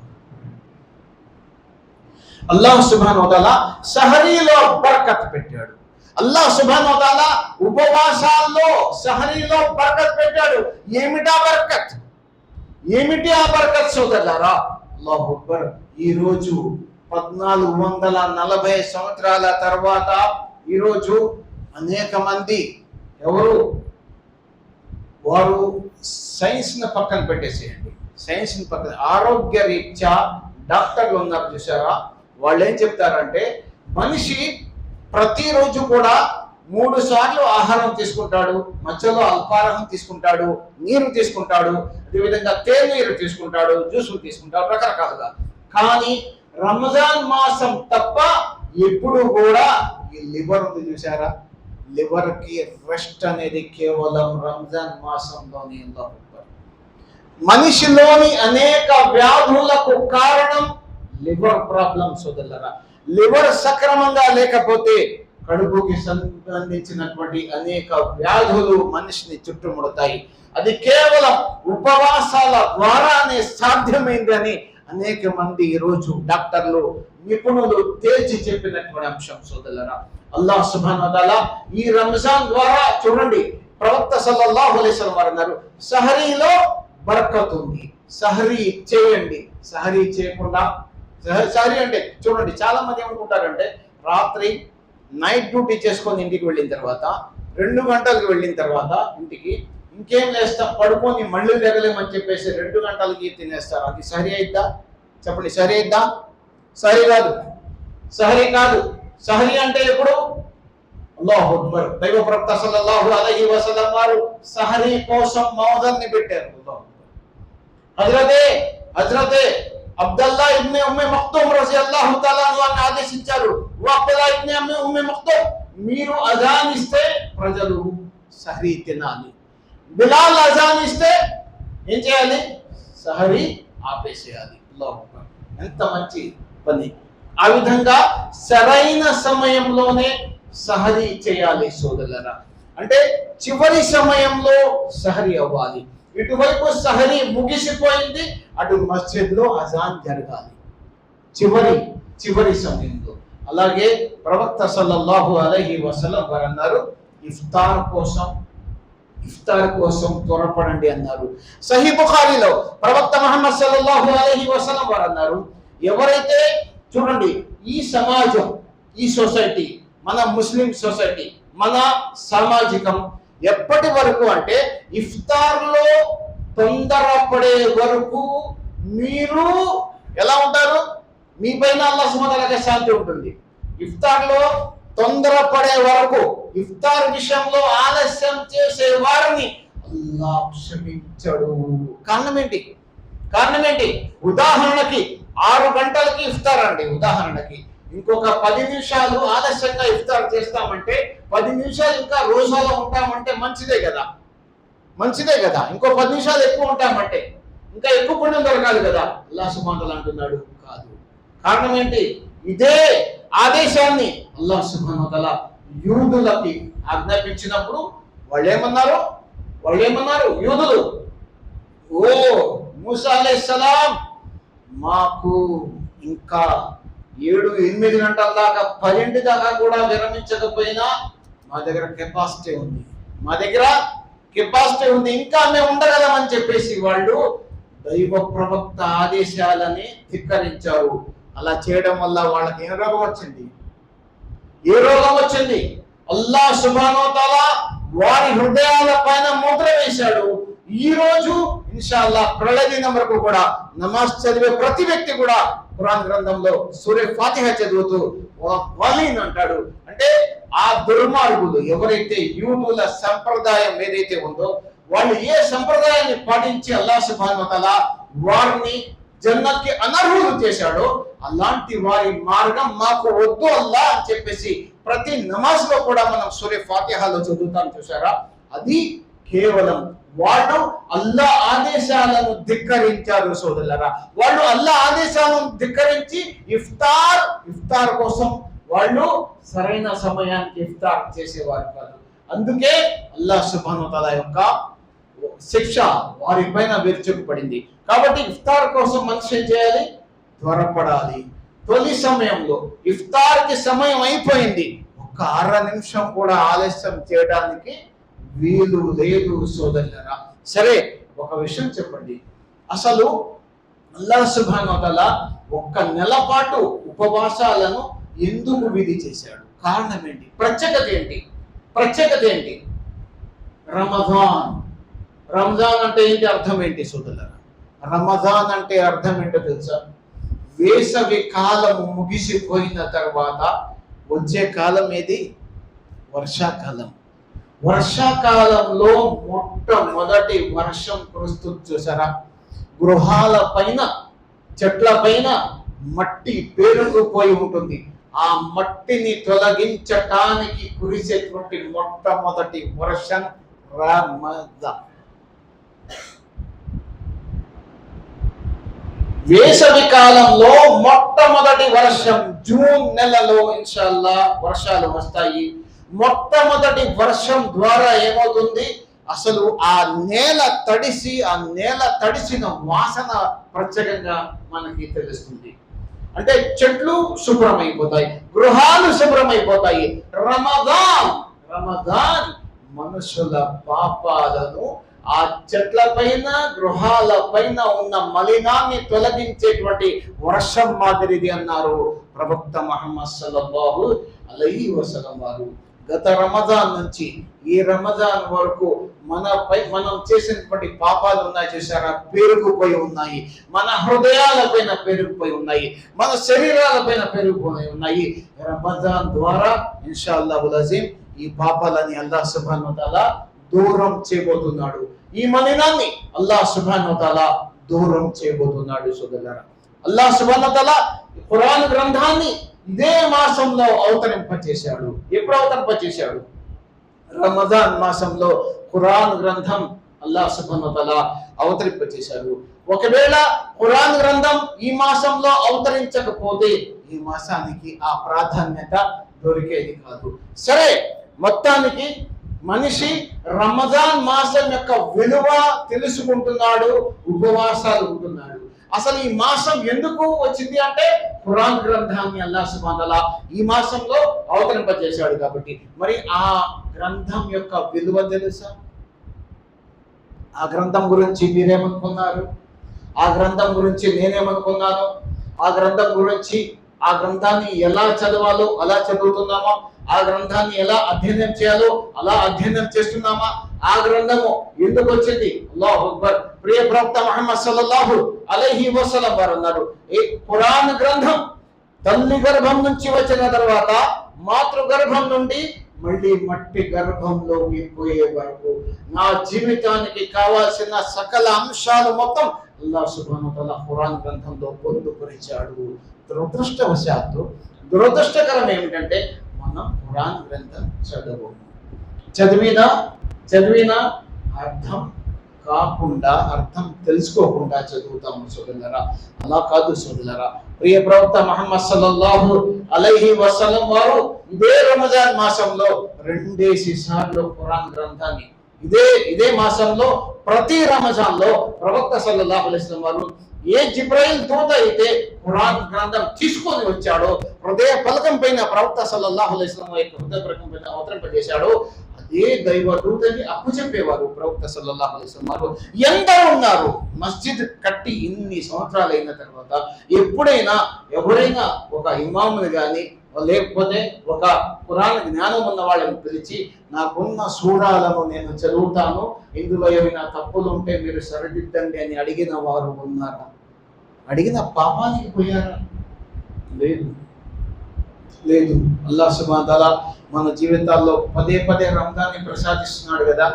[SPEAKER 1] అల్లాహ్ సుబ్హానహు వ తఆలా సహరీలో బరకత్ పెట్టాడు. అల్లాహ్ సుబ్హానహు వ తఆలా ఉపవాసాల్లో సహరీలో బరకత్ పెట్టాడు. ఏమిటా బరకత్? ఏమిటి ఆ బరకత్ సోదరులారా? అల్లాహు అక్బర్. ఈ రోజు 1440 సంవత్సరాల తర్వాత ఈరోజు అనేక మంది ఎవరు వారు సైన్స్ని పక్కన పెట్టేసేయండి, సైన్స్ని పక్కన, ఆరోగ్య రీత్యా డాక్టర్లు ఉన్నారు చూసారా, వాళ్ళు ఏం చెప్తారంటే మనిషి ప్రతిరోజు కూడా 3 సార్లు ఆహారం తీసుకుంటాడు, మధ్యలో అల్పాహారం తీసుకుంటాడు, నీరు తీసుకుంటాడు, అదేవిధంగా తేనీరు తీసుకుంటాడు, జ్యూసులు తీసుకుంటాడు, రకరకాలుగా. కానీ రంజాన్ మాసం తప్ప ఎప్పుడు కూడా ఈ లివర్ ఉంది చూసారా, లివర్ కి రెస్ట్ అనేది కేవలం రంజాన్ మాసంలోనే. మనిషిలోని అనేక వ్యాధులకు కారణం లివర్ ప్రాబ్లం సోదరులారా. లివర్ సక్రమంగా లేకపోతే కడుపుకి సంబంధించినటువంటి అనేక వ్యాధులు మనిషిని చుట్టుముడతాయి. అది కేవలం ఉపవాసాల ద్వారానే సాధ్యమైందని అనేక మంది ఈరోజు డాక్టర్లు, నిపుణులు తేల్చి చెప్పినటువంటి అంశం సోదరులారా. అల్లాహ్ సుబ్హానహు వ తఆలా ఈ రంజాన్ ద్వారా చూడండి, ప్రవక్త సల్లల్లాహు అలైహి వసల్లం వారు అన్నారు, సహరీలో బరకత్ ఉంది, సహరీ చేయండి. సహరీ చేయకుండా, సహరీ అంటే చూడండి, చాలా మంది ఏమనుకుంటారంటే రాత్రి నైట్ డ్యూటీ చేసుకొని ఇంటికి వెళ్ళిన తర్వాత 2 గంటలకు వెళ్ళిన తర్వాత ఇంటికి ఇంకేం లేస్తాం, పడుకొని మళ్ళీ లేగలేమని చెప్పేసి 2 గంటలకి తినేస్తారు. అది సహరీ అయిద్దా? చెప్పండి, సహరీ అయిద్దా? సహరీ కాదు, సహరీ కాదు. సహరీ అంటే ఎప్పుడు? అల్లాహు అక్బర్. దైవ ప్రవక్త సల్లల్లాహు అలైహి వసల్లం వారు సహరీ కోసం మౌదన్ని పెట్టారు. హజరతే అబ్దుల్లా ఇబ్న్ ఉమ్మే మక్తూమ్ రజియల్లాహు తఆలా అన్హు ఆదేశించారు, అబ్దుల్లా ఇబ్న్ ఉమ్మే మక్తూమ్, మీరు అజాన్ ఇస్తే ప్రజలు సహరీ తినాలి. బిలాల్ అజాన్ ఇస్తే ఏం చేయాలి? సహరీ ఆపేసేయాలి. అల్లాహు అక్బర్. ఎంత మంచి పని. ఆ విధంగా సరైన సమయంలోనే సహరీ చేయాలి సోదరులారా. అంటే చివరి సమయంలో సహరీ అవ్వాలి. ఇటువైపు సహరీ ముగిసిపోయింది, అటు మస్జిద్లో అజాన్ జరగాలి చివరి సమయంలో. అలాగే ప్రవక్త సల్లల్లాహు అలైహి వసల్లం వారు అన్నారు, ఇఫ్తార్ కోసం త్వరపడండి అన్నారు. సహీ బుఖారీలో ప్రవక్త ముహమ్మద్ సల్లల్లాహు అలైహి వసల్లం వారు అన్నారు, ఎవరైతే చూడండి ఈ సమాజం, ఈ సొసైటీ, మన ముస్లిం సొసైటీ, మన సామాజికం ఎప్పటి వరకు అంటే ఇఫ్తార్లో తొందరపడే వరకు మీరు ఎలా ఉంటారు? మీ పైన అల్లాహ్ సుబ్హానహు వ తఆలా శాంతి ఉంటుంది. ఇఫ్తార్లో తొందరపడే వరకు, ఇఫ్తార్ విషయంలో ఆలస్యం చేసే వారిని అల్లాహ్ క్షమించడు. కారణం ఏంటి? ఉదాహరణకి 6 గంటలకి ఇఫ్తార్ అండి, ఉదాహరణకి ఇంకొక 10 నిమిషాలు ఆలస్యంగా ఇఫ్తార్ చేస్తామంటే, 10 నిమిషాలు ఇంకా రోజాలో ఉంటామంటే మంచిదే కదా. ఇంకో 10 నిమిషాలు ఎక్కువ ఉంటామంటే ఇంకా ఎక్కువ పుణ్యం దొరకాలి కదా. అల్లాహ్ సుబ్హానహు వ తఆలా అంటున్నాడు, కారణం ఏంటి? ఇదే ఆదేశాన్ని అల్లాహ్ సుబ్హానహు వ తఆలా యూదులకి ఆజ్ఞాపించినప్పుడు వాళ్ళు ఏమన్నారు యూదులు, ఓ మూసా అలైహిస్సలాం, మాకు ఇంకా 7-8 గంటల దాకా 10 దాకా కూడా విరమించకపోయినా మా దగ్గర కెపాసిటీ ఉంది, ఇంకా మేము ఉండగలమని చెప్పేసి వాళ్ళు దైవ ప్రవక్త ఆదేశాలని ధిక్కరించారు. అలా చేయడం వల్ల వాళ్ళకి ఏ రోగం వచ్చింది? అల్లాహ్ సుబ్హానహు వ తఆలా వారి హృదయాల పైన ముద్ర వేశాడు. ఈ రోజు ఇన్షాల్లాహ్ ప్రళయ దినం వరకు కూడా నమాజ్ చదివే ప్రతి వ్యక్తి కూడా ఖురాన్ గ్రంథంలో సూరే ఫాతిహా చదువుతూ వలీన్ అంటాడు. అంటే ఆ దుర్మార్గులు ఎవరైతే యూదుల సంప్రదాయం ఏదైతే ఉందో వాళ్ళు ఏ సంప్రదాయాన్ని పాటించి అల్లాహ్ సుబ్హానహు వ తఆలా వారిని జన్నత్కి అనర్హులు చేశాడో అలాంటి వారి మార్గం మాకు వద్దు అల్లాహ్ అని చెప్పేసి ప్రతి నమాజ్ లో కూడా మనం సూరే ఫాతిహాలో చదువుతాం. చూసారా? అది కేవలం వాళ్ళు అల్లాహ్ ఆదేశాలను ధిక్కరించారు సోదరులారా. వాళ్ళు అల్లాహ్ ఆదేశాలను ధిక్కరించి ఇఫ్తార్ కోసం వాళ్ళు సరైన సమయానికి ఇఫ్తార్ చేసేవారు కాదు. అందుకే అల్లాహ్ సుబ్హానహు వ తఆలా యొక్క శిక్ష వారి పైన విరుచుకుపడింది. కాబట్టి ఇఫ్తార్ కోసం మనిషి ఏం చేయాలి? త్వరపడాలి. తొలి సమయంలో ఇఫ్తార్కి సమయం అయిపోయింది, ఒక్క 1/2 నిమిషం కూడా ఆలస్యం చేయడానికి వీలు లేదు సోదరులారా. సరే, ఒక విషయం చెప్పండి, అసలు అల్లాహ్ సుబ్హానహు వ తఆలా 1 నెల పాటు ఉపవాసాలను ఎందుకు విధి చేశాడు? కారణం ఏంటి? ప్రత్యేకత ఏంటి? రంజాన్ అంటే ఏంటి? అర్థం ఏంటి సోదరులారా? రమజాన్ అంటే అర్థం ఏంటో తెలుసా? వేసవి కాలము ముగిసిపోయిన తర్వాత వచ్చే కాలం ఏది? వర్షాకాలంలో మొట్టమొదటి వర్షం కురుస్తుంది చూసారా? గృహాల పైన, చెట్ల పైన మట్టి పేరుకుపోయి ఉంటుంది. ఆ మట్టిని తొలగించటానికి కురిసేటువంటి మొట్టమొదటి వర్షం రమజాన్. వేసవి కాలంలో మొట్టమొదటి వర్షం జూన్ నెలలో ఇన్షాల్లా వర్షాలు వస్తాయి. మొట్టమొదటి వర్షం ద్వారా ఏమవుతుంది? అసలు ఆ నేల తడిసిన వాసన ప్రత్యేకంగా మనకి తెలుస్తుంది. అంటే చెట్లు శుభ్రమైపోతాయి, గృహాలు శుభ్రమైపోతాయి. రమజాన్ మనుషుల పాపాలను, ఆ చెట్ల పైన, గృహాల పైన ఉన్న మలినాన్ని తొలగించేటువంటి వర్షం మాదిరిది అన్నారు ప్రవక్త ముహమ్మద్ సల్లల్లాహు అలైహి వసల్లం వారు. గత రమజాన్ నుంచి ఈ రమజాన్ వరకు మనం చేసినటువంటి పాపాలు ఉన్నాయి చూసారా? పేరుకుపోయి ఉన్నాయి. మన హృదయాల పైన పేరుకుపోయి ఉన్నాయి, మన శరీరాల పైన పేరుకుపోయి ఉన్నాయి. రమజాన్ ద్వారా ఇన్షాఅల్లాహుల్ అజీమ్ ఈ పాపాలని అల్లాహ్ సుబ్హానహు వ తఆలా దూరం చేయబోతున్నాడు. ఈ మలినాన్ని అల్లాహ్ సుబ్హానహు వ తఆలా దూరం చేయబోతున్నాడు సోదరులారా. అల్లాహ్ సుబ్హానహు వ తఆలా ఖురాన్ గ్రంథాన్ని ఇదే మాసంలో అవతరింపచేశాడు. ఎప్పుడు అవతరింపచేశాడు? రమజాన్ మాసంలో ఖురాన్ గ్రంథం అల్లాహ్ సుబ్హానహు వ తఆలా అవతరింపచేశాడు. ఒకవేళ ఖురాన్ గ్రంథం ఈ మాసంలో అవతరించకపోతే ఈ మాసానికి ఆ ప్రాధాన్యత దొరికేది కాదు. సరే, మొత్తానికి మనిషి రమజాన్ మాసం యొక్క విలువ తెలుసుకుంటున్నాడు, ఉపవాసాలు ఉంటున్నాడు. అసలు ఈ మాసం ఎందుకు వచ్చింది అంటే ఖురాన్ గ్రంథాన్ని అల్లాహ్ సుబ్హానహు వ తఆలా ఈ మాసంలో అవతరింపజేశాడు కాబట్టి. మరి ఆ గ్రంథం యొక్క విలువ తెలుసా? ఆ గ్రంథం గురించి మీరేమనుకున్నారు? ఆ గ్రంథం గురించి నేనేమనుకున్నాను? ఆ గ్రంథం గురించి, ఆ గ్రంథాన్ని ఎలా చదవాలో అలా చదువుతున్నామా? ఆ గ్రంథాన్ని ఎలా అధ్యయనం చేయాలో అలా అధ్యయనం చేస్తున్నామా? ఆ గ్రంథము ఎందుకు వచ్చింది? అల్లాహు అక్బర్. ప్రియ ప్రవక్త ముహమ్మద్ సల్లల్లాహు అలైహి వసల్లం వారు అన్నారు, ఈ ఖురాన్ గ్రంథం తల్లి గర్భం నుంచి వచ్చిన తర్వాత మాతృ గర్భం నుండి మళ్ళీ మట్టి గర్భంలోకి పోయే వరకు నా జీవితానికి కావాల్సిన సకల అంశాలు మొత్తం అల్లాహ్ సుబ్హానహు వ తఆలా ఖురాన్ గ్రంథంలో పొందుపరిచాడు. దురదృష్టకరం ఏమిటంటే మనం ఖురాన్ గ్రంథం చదివిన అర్థం కాకుండా అర్థం తెలుసుకోకుండా చదువుతాము సోదరులారా. అలా కాదు సోదరులారా. ప్రియ ప్రవక్త ముహమ్మద్ సల్లల్లాహు అలైహి వసల్లం వారు ఇదే రంజాన్ మాసంలో 2 సార్లు ఖురాన్ గ్రంథాన్ని ఇదే మాసంలో ప్రతి రంజాన్లో ప్రవక్త సల్లల్లాహు అలైహి వసల్లం వారు ఏ జిబ్రాయిల్ దూత అయితే ఖురాన్ గ్రంథం తీసుకొని వచ్చాడో, హృదయ పలకం పైన ప్రవక్త సల్లల్లాహు అలైహి వసల్లం యొక్క హృదయ పలకం పైన అవతరింపజేశాడో అదే దైవ దూతని అప్పచెప్పేవారు ప్రవక్త సల్లల్లాహు అలైహి వసల్లం వారు. ఎందరో ఉన్నారు. మస్జిద్ కట్టి ఇన్ని సంవత్సరాలు అయిన తర్వాత ఎప్పుడైనా ఎవరైనా ఒక ఇమాముని కానీ లేకపోతే ఒక ఖురాన్ జ్ఞానం ఉన్న వాళ్ళని పిలిచి నాకున్న సూరాలను నేను చదువుతాను, ఇందులో ఏమైనా తప్పులు ఉంటే మీరు సరిదిద్దండి అని అడిగిన వారు ఉన్నారా? అడిగిన పాపానికి పోయారా? లేదు. అల్లాహ్ సుబ్హానహు తఆలా మన జీవితాల్లో పదే పదే రంజాన్ని ప్రసాదిస్తున్నాడు కదా,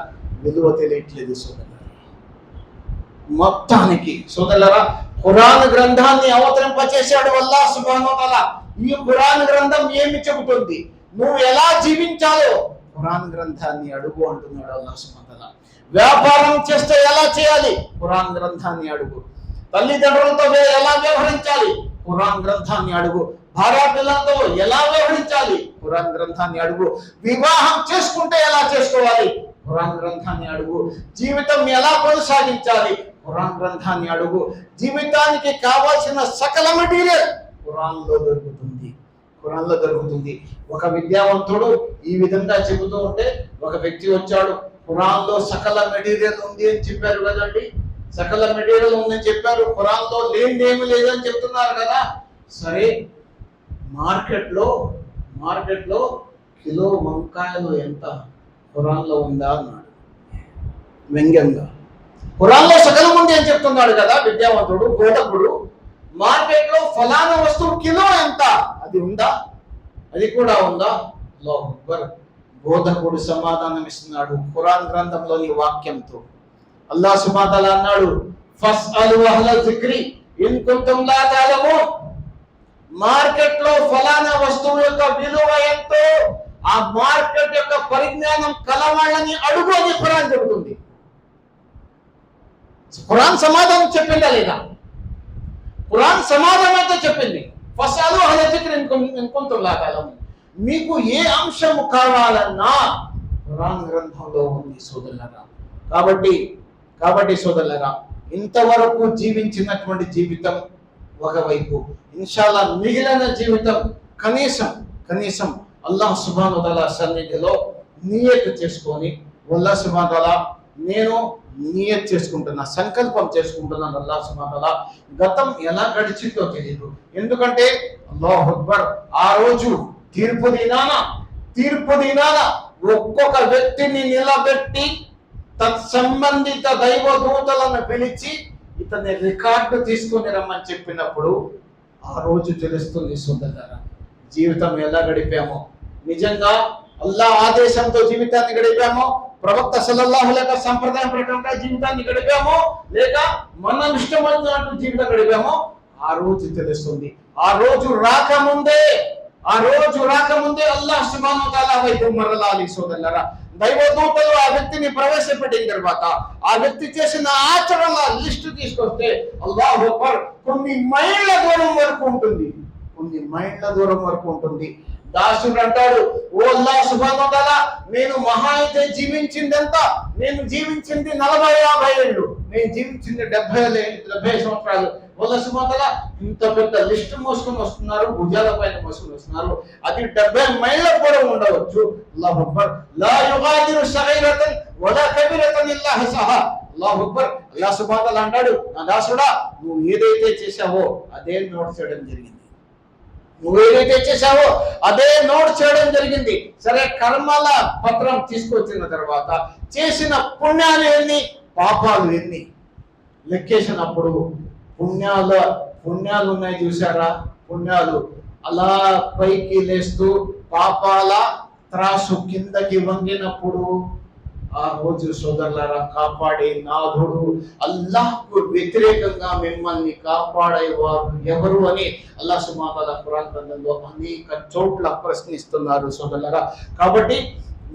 [SPEAKER 1] విలువ తెలియట్లేదు సోదరులారా. మొత్తానికి సోదరులారా, ఖురాన్ గ్రంథాన్ని అవతరింపచేశాడు అల్లాహ్ సుబ్హానహు తఆలా. ఈ ఖురాన్ గ్రంథం ఏమి చెబుతుంది? నువ్వు ఎలా జీవించాలో ఖురాన్ గ్రంథాన్ని అడుగు అంటున్నాడు అల్లాహ్ సుబ్హానహు తఆలా. వ్యాపారం చేస్తే ఎలా చేయాలి? ఖురాన్ గ్రంథాన్ని అడుగు. తల్లిదండ్రులతో ఎలా వ్యవహరించాలి? ఖురాన్ గ్రంథాన్ని అడుగు. భార్య పిల్లలతో ఎలా వ్యవహరించాలి? ఖురాన్ గ్రంథాన్ని అడుగు. వివాహం చేసుకుంటే ఎలా చేసుకోవాలి? ఖురాన్ గ్రంథాన్ని అడుగు. జీవితం ఎలా కొనసాగించాలి? ఖురాన్ గ్రంథాన్ని అడుగు. జీవితానికి కావాల్సిన సకల మెటీరియల్ ఖురాన్లో దొరుకుతుంది. ఒక విద్యావంతుడు ఈ విధంగా చెబుతూ ఉంటే ఒక వ్యక్తి వచ్చాడు, ఖురాన్లో సకల మెటీరియల్ ఉంది అని చెప్పారు కదండి, సకల మెటీరియల్ ఉందని చెప్పారు, ఖురాన్లో లేనిదేమీ లేదని చెప్తున్నారు కదా. సరే, మార్కెట్లో కిలో వంకాయలు ఎంత ఖురాన్లో ఉందా అన్నాడు వ్యంగ్యంగా. ఖురాన్లో సకలం ఉంది అని చెప్తున్నాడు కదా విద్యావంతుడు, బోధకుడు. మార్కెట్లో ఫలానా వస్తువు కిలో ఎంత, అది ఉందా? అది కూడా ఉందా? అల్లాహు అక్బర్. బోధకుడు సమాధానం ఇస్తున్నాడు ఖురాన్ గ్రంథంలోని వాక్యంతో. అల్లాహ్ సుబ్హానహు తఆలా అన్నాడు, ఫస్అలు అహ్ల జిక్రి ఇన్ కుంతుం లా తఅలమూన్. మార్కెట్లో ఫలానా వస్తువు యొక్క విలువ ఎంతో ఆ మార్కెట్ యొక్క పరిజ్ఞానం కలవాళ్ళని అడుగు అని ఖురాన్ చెబుతుంది. ఖురాన్ సమాధానం చెప్పిందా లేదా? ఖురాన్ సమాధానం అయితే చెప్పింది. ఫస్అలు అహ్ల జిక్రి ఇన్ కుంతుం లా తఅలమూన్. మీకు ఏ అంశము కావాలన్నా ఖురాన్ గ్రంథంలో ఉంది సోదరులారా. కాబట్టి సోదరులారా, ఇంతవరకు జీవించినటువంటి జీవితం ఒకవైపు, ఇన్షాల్లా మిగిలిన జీవితం కనీసం అల్లాహ్ సుబ్హానహు తఆలా సన్నిధిలో నియత్ చేసుకొని, అల్లాహ్ సుబ్హానహు తఆలా నేను నియత్ చేసుకుంటున్నా, సంకల్పం చేసుకుంటున్నాను. అల్లాహ్ సుబ్హానహు తఆలా గతం ఎలా గడిచిందో తెలియదు, ఎందుకంటే అల్లాహు అక్బర్ ఆ రోజు తీర్పు దినాన ఒక్కొక్క వ్యక్తిని నిలబెట్టి తత్సంబంధిత దైవ దూతలను పిలిచి ఇతని రికార్డు తీసుకొని రమ్మని చెప్పినప్పుడు ఆ రోజు తెలుస్తుంది సోదరులారా, జీవితం ఎలా గడిపామో. నిజంగా అల్లాహ్ ఆదేశంతో జీవితాన్ని గడిపామో, ప్రవక్త సల్లల్లాహు అలైహి వసల్లం సంప్రదాయం ప్రకారంగా జీవితాన్ని గడిపామో, లేక మనం ఇష్టమైనట్టు జీవితం గడిపామో ఆ రోజు తెలుస్తుంది. ఆ రోజు రాకముందే అల్లాహ్ సుబ్హానహు తఆలా వైపు మరలాలి సోదరులారా. దైవదూతలు ఆ వ్యక్తిని ప్రవేశపెట్టిన తర్వాత ఆ వ్యక్తి చేసిన ఆచరణ లిస్టు తీసుకొస్తే అల్లాహు అక్బర్ కొన్ని మైళ్ళ దూరం వరకు ఉంటుంది. దాసుడు అంటాడు, ఓ అల్లాహ్ సుబ్హానహు తఆలా, నేను మహా అయితే జీవించింది ఎంత? నేను జీవించింది 40-50 ఏళ్ళు, నేను జీవించింది 70 సంవత్సరాలు. అల్లాహ్ సుబ్హానహు తఆలా ఇంత పెద్ద లిస్ట్ మోసుకొని వస్తున్నారు, భుజాల పైన మోసుకొని వస్తున్నారు. అది 70 మైళ్ళ పొడవు ఉండవచ్చు. అల్లాహు అక్బర్. లా యుగాదిరు సగీరతన్ వలా కబీరతన్ ఇల్లా హసహా. అల్లాహు అక్బర్. అల్లాహ్ సుబ్హానహు తఆలా అంటాడు, నా దాసుడా, నువ్వు ఏదైతే చేశావో అదే నోట్ చేయడం జరిగింది. సరే, కర్మల పత్రం తీసుకొచ్చిన తర్వాత చేసిన పుణ్యాలు ఎన్ని, పాపాలు ఎన్ని లెక్కేసినప్పుడు పుణ్యాలు ఉన్నాయి చూసారా, పుణ్యాలు అలా పైకి లేస్తూ పాపాల త్రాసు కిందకి వంగినప్పుడు ఆ రోజు సోదరులారా, కాపాడే నాథుడు, అల్లాహ్కు వ్యతిరేకంగా మిమ్మల్ని కాపాడేవారు ఎవరు అని అల్లాహ్ సుబ్హానహు తఆలా ఖురాన్ గ్రంథంలో అనేక చోట్ల ప్రశ్నిస్తున్నారు సోదరులారా. కాబట్టి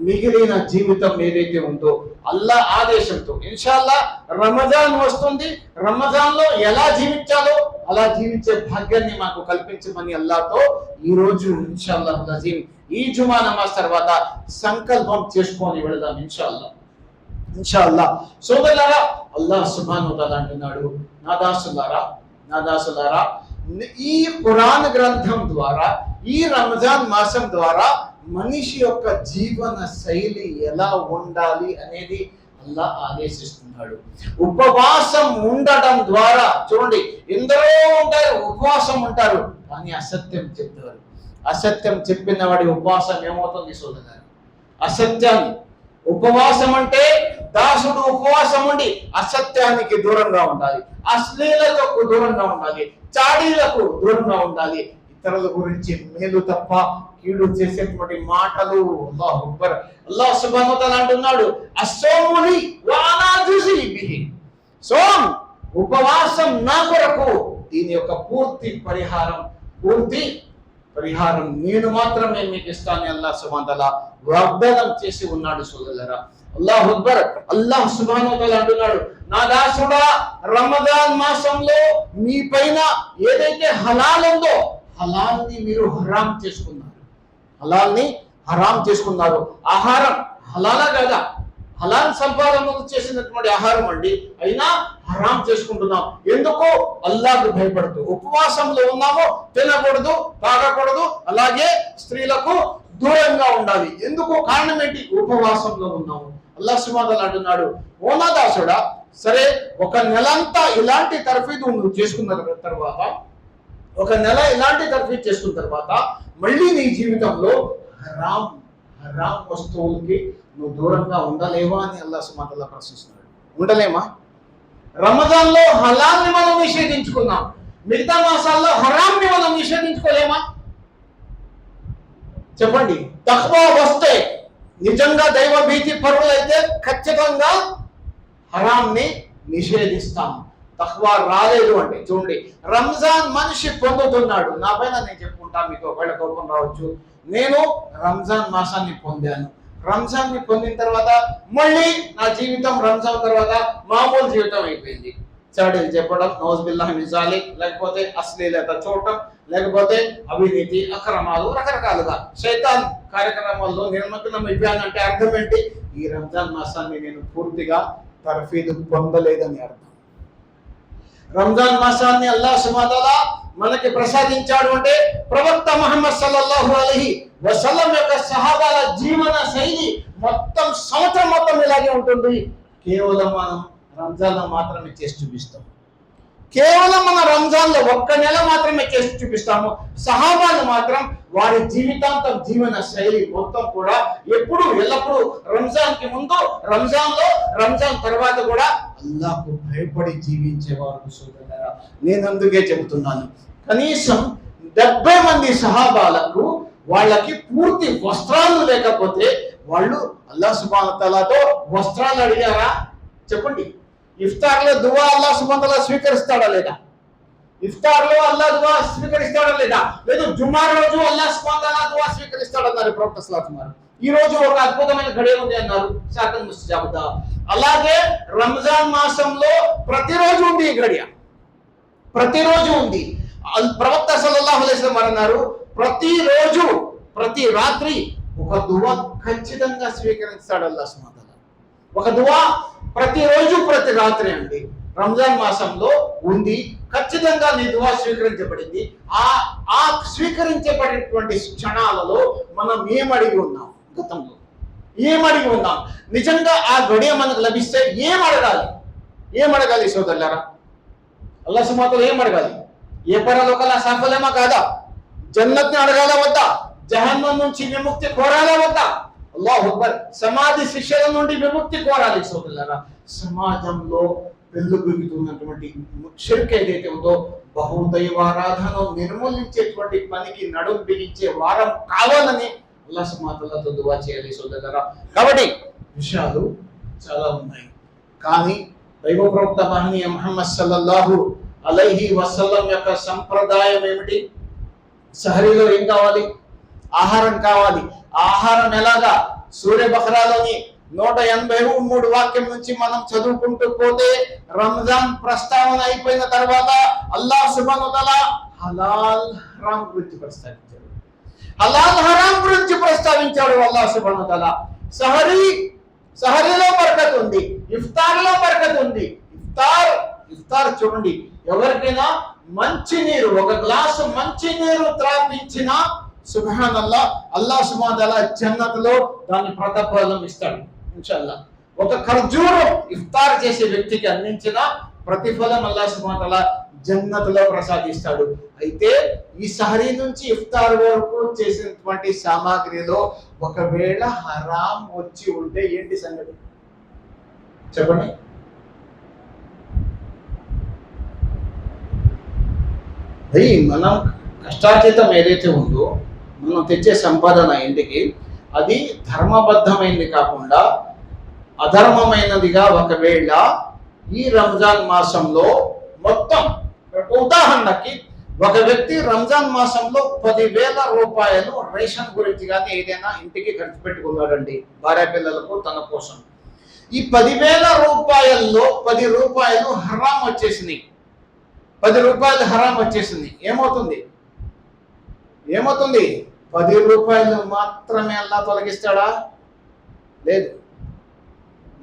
[SPEAKER 2] మిగిలిన జీవితం ఏదైతే ఉందో అల్లా ఆదేశంతో ఇన్షాల్లా రమజాన్ వస్తుంది. రమజాన్ లో ఎలా జీవించాలో అలా జీవించే భాగ్యాన్ని మాకు కల్పించమని అల్లాతో ఈ రోజు ఇన్షాల్లా నజీం ఈ జుమా నమాజ్ తర్వాత సంకల్పం చేసుకొని వెళదాం ఇన్షాల్లా. సోదరులారా, అల్లాహ్ సుబ్హానహు వ తఆలా అంటున్నాడు, నా దాసులారా ఈ ఖురాన్ గ్రంథం ద్వారా ఈ రంజాన్ మాసం ద్వారా మనిషి యొక్క జీవన శైలి ఎలా ఉండాలి అనేది అల్లాహ్ ఆదేశిస్తున్నాడు. ఉపవాసం ఉండడం ద్వారా చూడండి, ఎందరో ఉంటారు ఉపవాసం ఉంటారు కానీ అసత్యం చెప్తారు. అసత్యం చెప్పిన వాడి ఉపవాసం ఏమవుతుంది సోదరులారా? అసత్యాన్ని ఉపవాసం అంటే దాసుడు ఉపవాసం ఉండి అసత్యానికి దూరంగా ఉండాలి, అశ్లీలతకు దూరంగా ఉండాలి, చాడీలకు దూరంగా ఉండాలి, ఇతరుల గురించి మేలు తప్ప కీడు చేసేటువంటి మాటలు. అల్లాహు అక్బర్. అల్లాహ్ సుబ్హానహు వ తఆలా అంటున్నాడు, అస్సోములి వా అనా అజ్జి బిహి. సోమ్ ఉపవాసం నా కొరకు, దీని యొక్క పూర్తి పరిహారం నేను మాత్రమే మీకు ఇస్తానని అల్లాహ్ సుబ్హానహు వ తఆలా వాగ్దానం చేసి ఉన్నాడు సోదరులారా. అల్లాహు అక్బర్. అల్లాహ్ సుబ్హానహు వ తఆలా అంటున్నాడు, నా దాసుడా రమజాన్ మాసంలో మీ పైన ఏదైతే హలాల్ ఉందో హలాల్ని మీరు హరాం చేసుకున్నారు. ఆహారం హలాలా కాదా? హలాల్ సంపాదన చేసినటువంటి ఆహారం అండి, అయినా హరాం చేసుకుంటున్నాం. ఎందుకు? అల్లాహ్కు భయపడుతూ ఉపవాసంలో ఉన్నాము. తినకూడదు, తాగకూడదు, అలాగే స్త్రీలకు దూరంగా ఉండాలి. ఎందుకు? కారణం ఏంటి? ఉపవాసంలో ఉన్నాము. అల్లాహ్ సుబ్హానహు వ తఆలా అంటున్నాడు, ఓ నా దాసుడా, సరే ఒక నెలంతా ఇలాంటి తర్ఫీదు నువ్వు చేసుకున్న తర్వాత, ఒక నెల ఇలాంటి తర్ఫీదు చేసుకున్న తర్వాత మళ్ళీ నీ జీవితంలో హరాం వస్తువులకి నువ్వు దూరంగా ఉండలేవా అని అల్లాహ్ సుబ్హానహు వ తఆలా ప్రశ్నిస్తున్నాడు. ఉండలేమా? రమజాన్ లో హలాల్ని మనం నిషేధించుకున్నాం, మిగతా మాసాల్లో హరాంని మనం నిషేధించుకోలేమా? చెప్పండి. తఖ్వా వస్తే, నిజంగా దైవ భీతి పరులైతే ఖచ్చితంగా హరాంని నిషేధిస్తాం. తఖ్వా రాలేదు అంటే చూడండి, రంజాన్ మనిషి పొందుతున్నాడు. నా పైన నేను చెప్పుకుంటాను, మీకు ఒకవేళ కోపం రావచ్చు. నేను రంజాన్ మాసాన్ని పొందాను. రంజాన్ని పొందిన తర్వాత మళ్ళీ నా జీవితం రంజాన్ తర్వాత మామూలు జీవితం అయిపోయింది. చాడీలు చెప్పడం, నౌజ్ బిల్లాహి మిన్ జాలిక్, లేకపోతే అశ్లీలత చూడటం, లేకపోతే అవినీతి, అక్రమాలు, రకరకాలుగా శైతాన్ కార్యక్రమాల్లో నిమగ్నం అయిపోయానంటే అర్థం ఏంటి? ఈ రంజాన్ మాసాన్ని నేను పూర్తిగా తర్ఫీదు పొందలేదని అర్థం. రంజాన్ మాసాన్ని అల్లాహ్ సుబ్హానహు వ తఆలా మనకి ప్రసాదించాడు అంటే ప్రవక్త ముహమ్మద్ సల్లల్లాహు అలైహి వసల్లం యొక్క సహాబాల జీవన శైలి మొత్తం సంవత్సరం మొత్తం ఇలాగే ఉంటుంది. కేవలం మనం రంజాన్లో మాత్రమే చేసి చూపిస్తాం. కేవలం మన రంజాన్లో ఒక్క నెల మాత్రమే చేసి చూపిస్తాము. సహాబాలు మాత్రం వారి జీవితాంతం జీవన శైలి మొత్తం కూడా ఎల్లప్పుడూ రంజాన్ కి ముందు, రంజాన్ తర్వాత కూడా అల్లాహ్కు భయపడి జీవించేవారు సోదరులారా. నేను అందుకే చెబుతున్నాను, కనీసం 70 మంది సహాబాలకు వాళ్ళకి పూర్తి వస్త్రాలు లేకపోతే వాళ్ళు అల్లాహ్ సుబ్హానహు వ తఆలాతో వస్త్రాలు అడిగారా? చెప్పండి. ఇఫ్తార్లో దువా అల్లాహ్ సుబ్హానహు వ తఆలా స్వీకరిస్తాడా లేదా? ఇఫ్తార్లో అల్లాహ్ దువా స్వీకరిస్తాడా లేదా? లేదు జుమ్మా రోజు అల్లాహ్ సుబ్హానహు వ తఆలా దువా స్వీకరిస్తాడన్నారు ప్రవక్త సల్లల్లాహు అలైహి వసల్లం. ఈ రోజు ఒక అద్భుతమైన గడియ ఉంది అన్నారు, సాకన్ ముస్తజాబా. అలాగే రంజాన్ మాసంలో ప్రతిరోజు ఉంది ఈ గడియ, ప్రతిరోజు ఉంది. ప్రవక్త సల్లల్లాహు అలైహి వసల్లం అన్నారు, ప్రతిరోజు ప్రతి రాత్రి ఒక దువా ఖచ్చితంగా స్వీకరిస్తాడు అల్లాహ్ సుబ్హానహు వ తఆలా. ఒక దువా ప్రతిరోజు ప్రతి రాత్రి అండి రంజాన్ మాసంలో ఉంది. ఖచ్చితంగా నీ దువా స్వీకరించబడింది. ఆ స్వీకరించబడినటువంటి క్షణాలలో మనం ఏమడిగి ఉన్నాం? గతంలో ఏమడిగి ఉన్నాం? నిజంగా ఆ గడియ మనకు లభిస్తే ఏమడగాలి సోదరులారా? అల్లాహ్ సుబ్హానహు వ తఆలా ఏమడగాలి? ఏ పరలోకాల సఫలమా కాదా? జన్నత్ని అడగాల వద్దా? జహన్నమ్ నుంచి విముక్తి కోరాలా వద్దా? అల్లాహు అక్బర్. సమాధి శిక్షల నుండి విముక్తి కోరాలి సోదరులారా. సమాజంలో వెల్లుబెక్కుతున్నటువంటి షిర్క్ ఏదైతే ఉందో బహుదైవారాధన నిర్మూలించేటువంటి పనికి నడుం బిగించే వారం కావాలని అల్లాహ్ సుబ్హానహు వ తఆలాతో దువా చేయాలి సోదరులారా. కాబట్టి విషయాలు చాలా ఉన్నాయి, కానీ దైవ ప్రవక్త మహనీయ ముహమ్మద్ సల్లల్లాహు అలైహి వసల్లం యొక్క సంప్రదాయం ఏమిటి? సహరీలో ఏం కావాలి? ఆహారం కావాలి. ఆహారం ఎలాగా? సూర్య బఖరాలోని 183 వాక్యం నుంచి మనం చదువుకుంటూ పోతే రంజాన్ ప్రస్తావన అయిపోయిన తర్వాత అల్లాహ్ సుబ్హానహు వ తఆలా హలాల్ హరాం గురించి ప్రస్తావించాడు. హలాల్ హరాం గురించి ప్రస్తావించాడు అల్లాహ్ సుబ్హానహు వ తఆలా. సహరీలో బరకత్ ఉంది, ఇఫ్తార్లో బరకత్ ఉంది. ఇఫ్తార్ చూడండి, ఎవరికైనా మంచి నీరు, ఒక గ్లాసు మంచి నీరు త్రాపించిన సుబ్హానల్లాహ్, అల్లాహ్ సుబ్హానహు వ తఆలా జన్నతులో దాని ప్రతిఫలం ఇస్తాడు ఇన్షాల్లాహ్. ఒక ఖర్జూరం ఇఫ్తార్ చేసే వ్యక్తికి అందించిన ప్రతిఫలం అల్లాహ్ సుబ్హానహు వ తఆలా జన్నతులో ప్రసాదిస్తాడు. అయితే ఈ సహరీ నుంచి ఇఫ్తార్ వరకు చేసినటువంటి సామాగ్రిలో ఒకవేళ హరాం వచ్చి ఉంటే ఏంటి సంగతి చెప్పండి? మనం కష్టార్జితం ఏదైతే ఉందో, మనం తెచ్చే సంపాదన ఇంటికి, అది ధర్మబద్ధమైనది కాకుండా అధర్మమైనదిగా ఒకవేళ ఈ రంజాన్ మాసంలో మొత్తం, ఉదాహరణకి ఒక వ్యక్తి రంజాన్ మాసంలో 10,000 రూపాయలు రేషన్ గురించి కానీ ఏదైనా ఇంటికి ఖర్చు పెట్టుకున్నాడండి, భార్య పిల్లలకు, తన కోసం. ఈ 10,000 రూపాయల్లో 10 రూపాయలు హరాం వచ్చేసినాయి. 10 రూపాయలు హరాం వచ్చేసింది. ఏమవుతుంది? 10 రూపాయలు మాత్రమే అల్లా తొలగిస్తాడా? లేదు,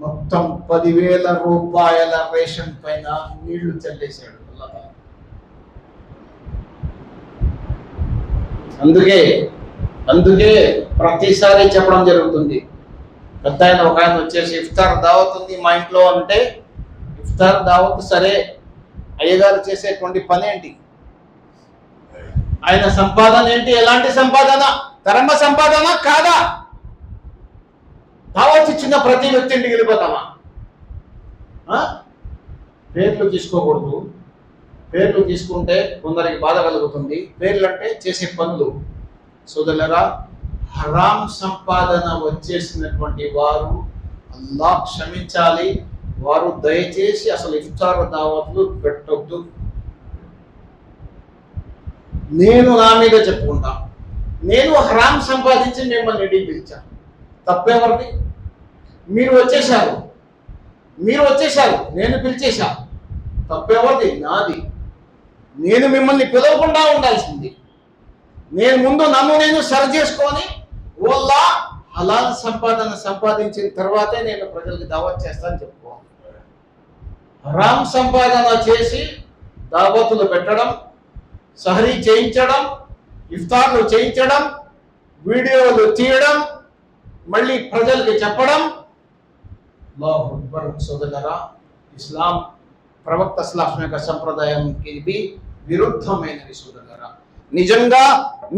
[SPEAKER 2] మొత్తం 10,000 రూపాయల రేషన్ పైన నీళ్లు చల్లేశాడు అల్లా. అందుకే ప్రతిసారి చెప్పడం జరుగుతుంది. పెద్ద ఆయన ఒక ఆయన వచ్చేసి ఇఫ్తార్ దావత్ ఉంది మా ఇంట్లో అంటే, ఇఫ్తార్ దావత్ సరే, అయ్యగారు చేసేటువంటి పని ఏంటి? ఆయన సంపాదన ఏంటి? ఎలాంటి సంపాదన? ధర్మ సంపాదన కాదా? దావత్ ఇచ్చిన ప్రతి వ్యక్తి ఇంటికి వెళ్ళిపోతామా? పేర్లు తీసుకోకూడదు. పేర్లు తీసుకుంటే కొందరికి బాధ కలుగుతుంది. పేర్లు అంటే చేసే పనులు. సోదరులారా, హరాం సంపాదన వచ్చేసినటువంటి వారు అల్లాహ్ క్షమించాలి. వారు దయచేసి అసలు ఇఫ్తార్ దావత్లు పెట్టొద్దు. నేను నా మీద చెప్పుకుంటా, నేను హరాం సంపాదించి మిమ్మల్ని ఇంటికి పిలిచాను. తప్పేవరిది? మీరు వచ్చేశారు, నేను పిలిచేశా. తప్పేవరిది? నాది. నేను మిమ్మల్ని పిలవకుండా ఉండాల్సింది. నేను ముందు నన్ను నేను సరి చేసుకొని వల్లా హలాల్ సంపాదన సంపాదించిన తర్వాతే నేను ప్రజలకు దావత్ చేస్తానని చెప్పుకోవాలి. హరాం సంపాదన చేసి దావతులు పెట్టడం, సహరీ చేయించడం, ఇఫ్తార్లు చేయించడం, వీడియోలు తీయడం, మళ్ళీ ప్రజలకు చెప్పడం, అల్లాహు అక్బర్. సోదరులారా, ఇస్లాం ప్రవక్త సల్లల్లాహు అలైహి వసల్లం సంప్రదాయంకి ఇది విరుద్ధమైనది. సోదరులారా, నిజంగా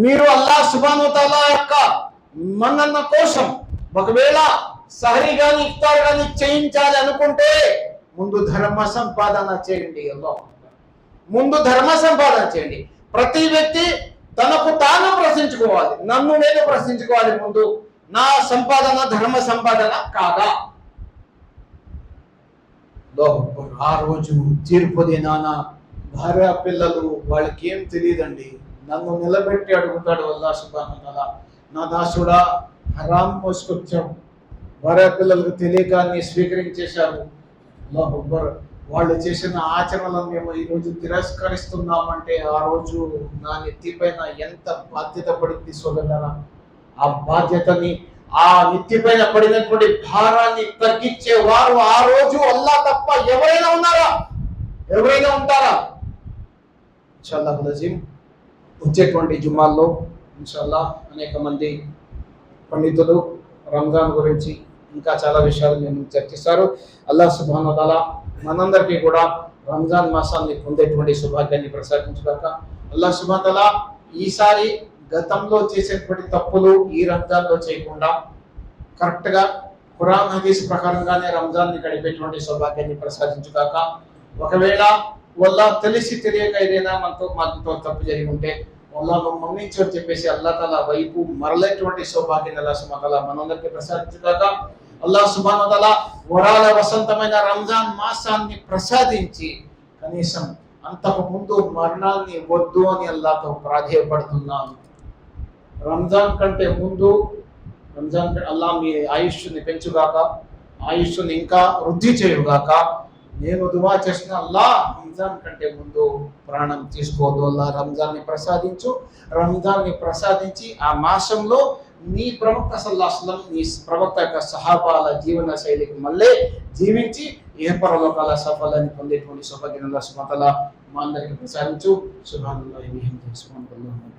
[SPEAKER 2] మీరు అల్లాహ్ సుబ్హానహు వ తఆలా యొక్క మన్నన కోసం ఒకవేళ సహరీ గాని ఇఫ్తార్ గాని చేయించాలి అనుకుంటే ముందు ధర్మ సంపాదన చేయండి. అల్లాహ్ ముందు ధర్మ సంపాదన చేయండి. ప్రతి వ్యక్తి తనకు తాను ప్రశ్నించుకోవాలి, నన్ను నేను ప్రశ్నించుకోవాలి. ముందు నా సంపాదన ధర్మ సంపాదన కాదా? ఆ రోజు తీర్పు దినాన భార్య పిల్లలు వాళ్ళకి ఏం తెలియదండి, నన్ను నిలబెట్టి అడుగుతాడు అల్లాహ్ సుబ్హానహు వ తఆలా, నా దాసుడా హరాం మోసుకొచ్చావు, భార్య పిల్లలకు తెలియకాన్ని స్వీకరించేశారు. అల్లాహు అక్బర్. వాళ్ళు చేసిన ఆచరణలను మేము ఈరోజు తిరస్కరిస్తున్నామంటే ఆ రోజు నా నెత్తిపైన ఎంత బాధ్యత పడింది సోదరులారా. ఆ బాధ్యతని, ఆ నెత్తిపైన పడినటువంటి భారాన్ని తగ్గించేవారు ఆ రోజు అల్లాహ్ తప్ప ఎవరైనా ఉన్నారా? ఎవరైనా ఉంటారా? ఇన్షాల్లాహ్ నజీమ్ వచ్చేటువంటి జుమ్మాల్లో ఇన్షాల్లాహ్ అనేక మంది పండితులు రంజాన్ గురించి ఇంకా చాలా విషయాలు నేను చర్చిస్తారు. అల్లాహ్ సుబ్హానహు వ తఆలా మనందరికీ కూడా రంజాన్ మాసాన్ని పొందేటువంటి సౌభాగ్యాన్ని ప్రసాదించుగాక. అల్లాహ్ సుబ్హానహు వ తఆలా ఈసారి గతంలో చేసేటువంటి తప్పులు ఈ రంజాన్లో చేయకుండా కరెక్ట్గా ఖురాన్ హదీస్ ప్రకారంగానే రంజాన్ని గడిపేటువంటి సౌభాగ్యాన్ని ప్రసాదించుగాక. ఒకవేళ వల్ల తెలిసి తెలియక ఏదైనా మనతో తప్పు జరిగి ఉంటే వాళ్ళను మన్నించు అని చెప్పేసి అల్లాహ్ తఆలా వైపు మరలేటువంటి సౌభాగ్యాన్ని అల్లాహ్ సుబ్హానహు వ తఆలా మనందరికీ ప్రసాదించుగాక. అల్లాహ్ సుబ్హానహు వ తఆలా వరాల వసంతమైన రంజాన్ మాసాన్ని ప్రసాదించి కనీసం అంతకు ముందు మరణాన్ని వద్దు అని అల్లాహ్తో ప్రాధేయపడుతున్నాను. రంజాన్ కంటే ముందు రంజాన్ అల్లా మీ ఆయుష్ని పెంచుగాక, ఆయుష్ని ఇంకా వృద్ధి చేయుగాక. నేను దువా చేసిన అల్లా రంజాన్ కంటే ముందు ప్రాణం తీసుకోవద్దు, అల్లా రంజాన్ని ప్రసాదించు. రంజాన్ని ప్రసాదించి ఆ మాసంలో నీ ప్రవక్త సల్లల్లాహు అలైహి వసల్లం, నీ ప్రవక్త యొక్క సహాబాల జీవన శైలికి మళ్ళీ జీవించి ఏ పరలోకాల సఫలాన్ని పొందేటువంటి సౌభాగ్యం అల్లాహ్ సుబ్హానహు వ తఆలా మా అందరికీ ప్రసాదించు. సుబ్హానల్లాహి వ బిహమ్దిహి సుబ్హానల్లాహి.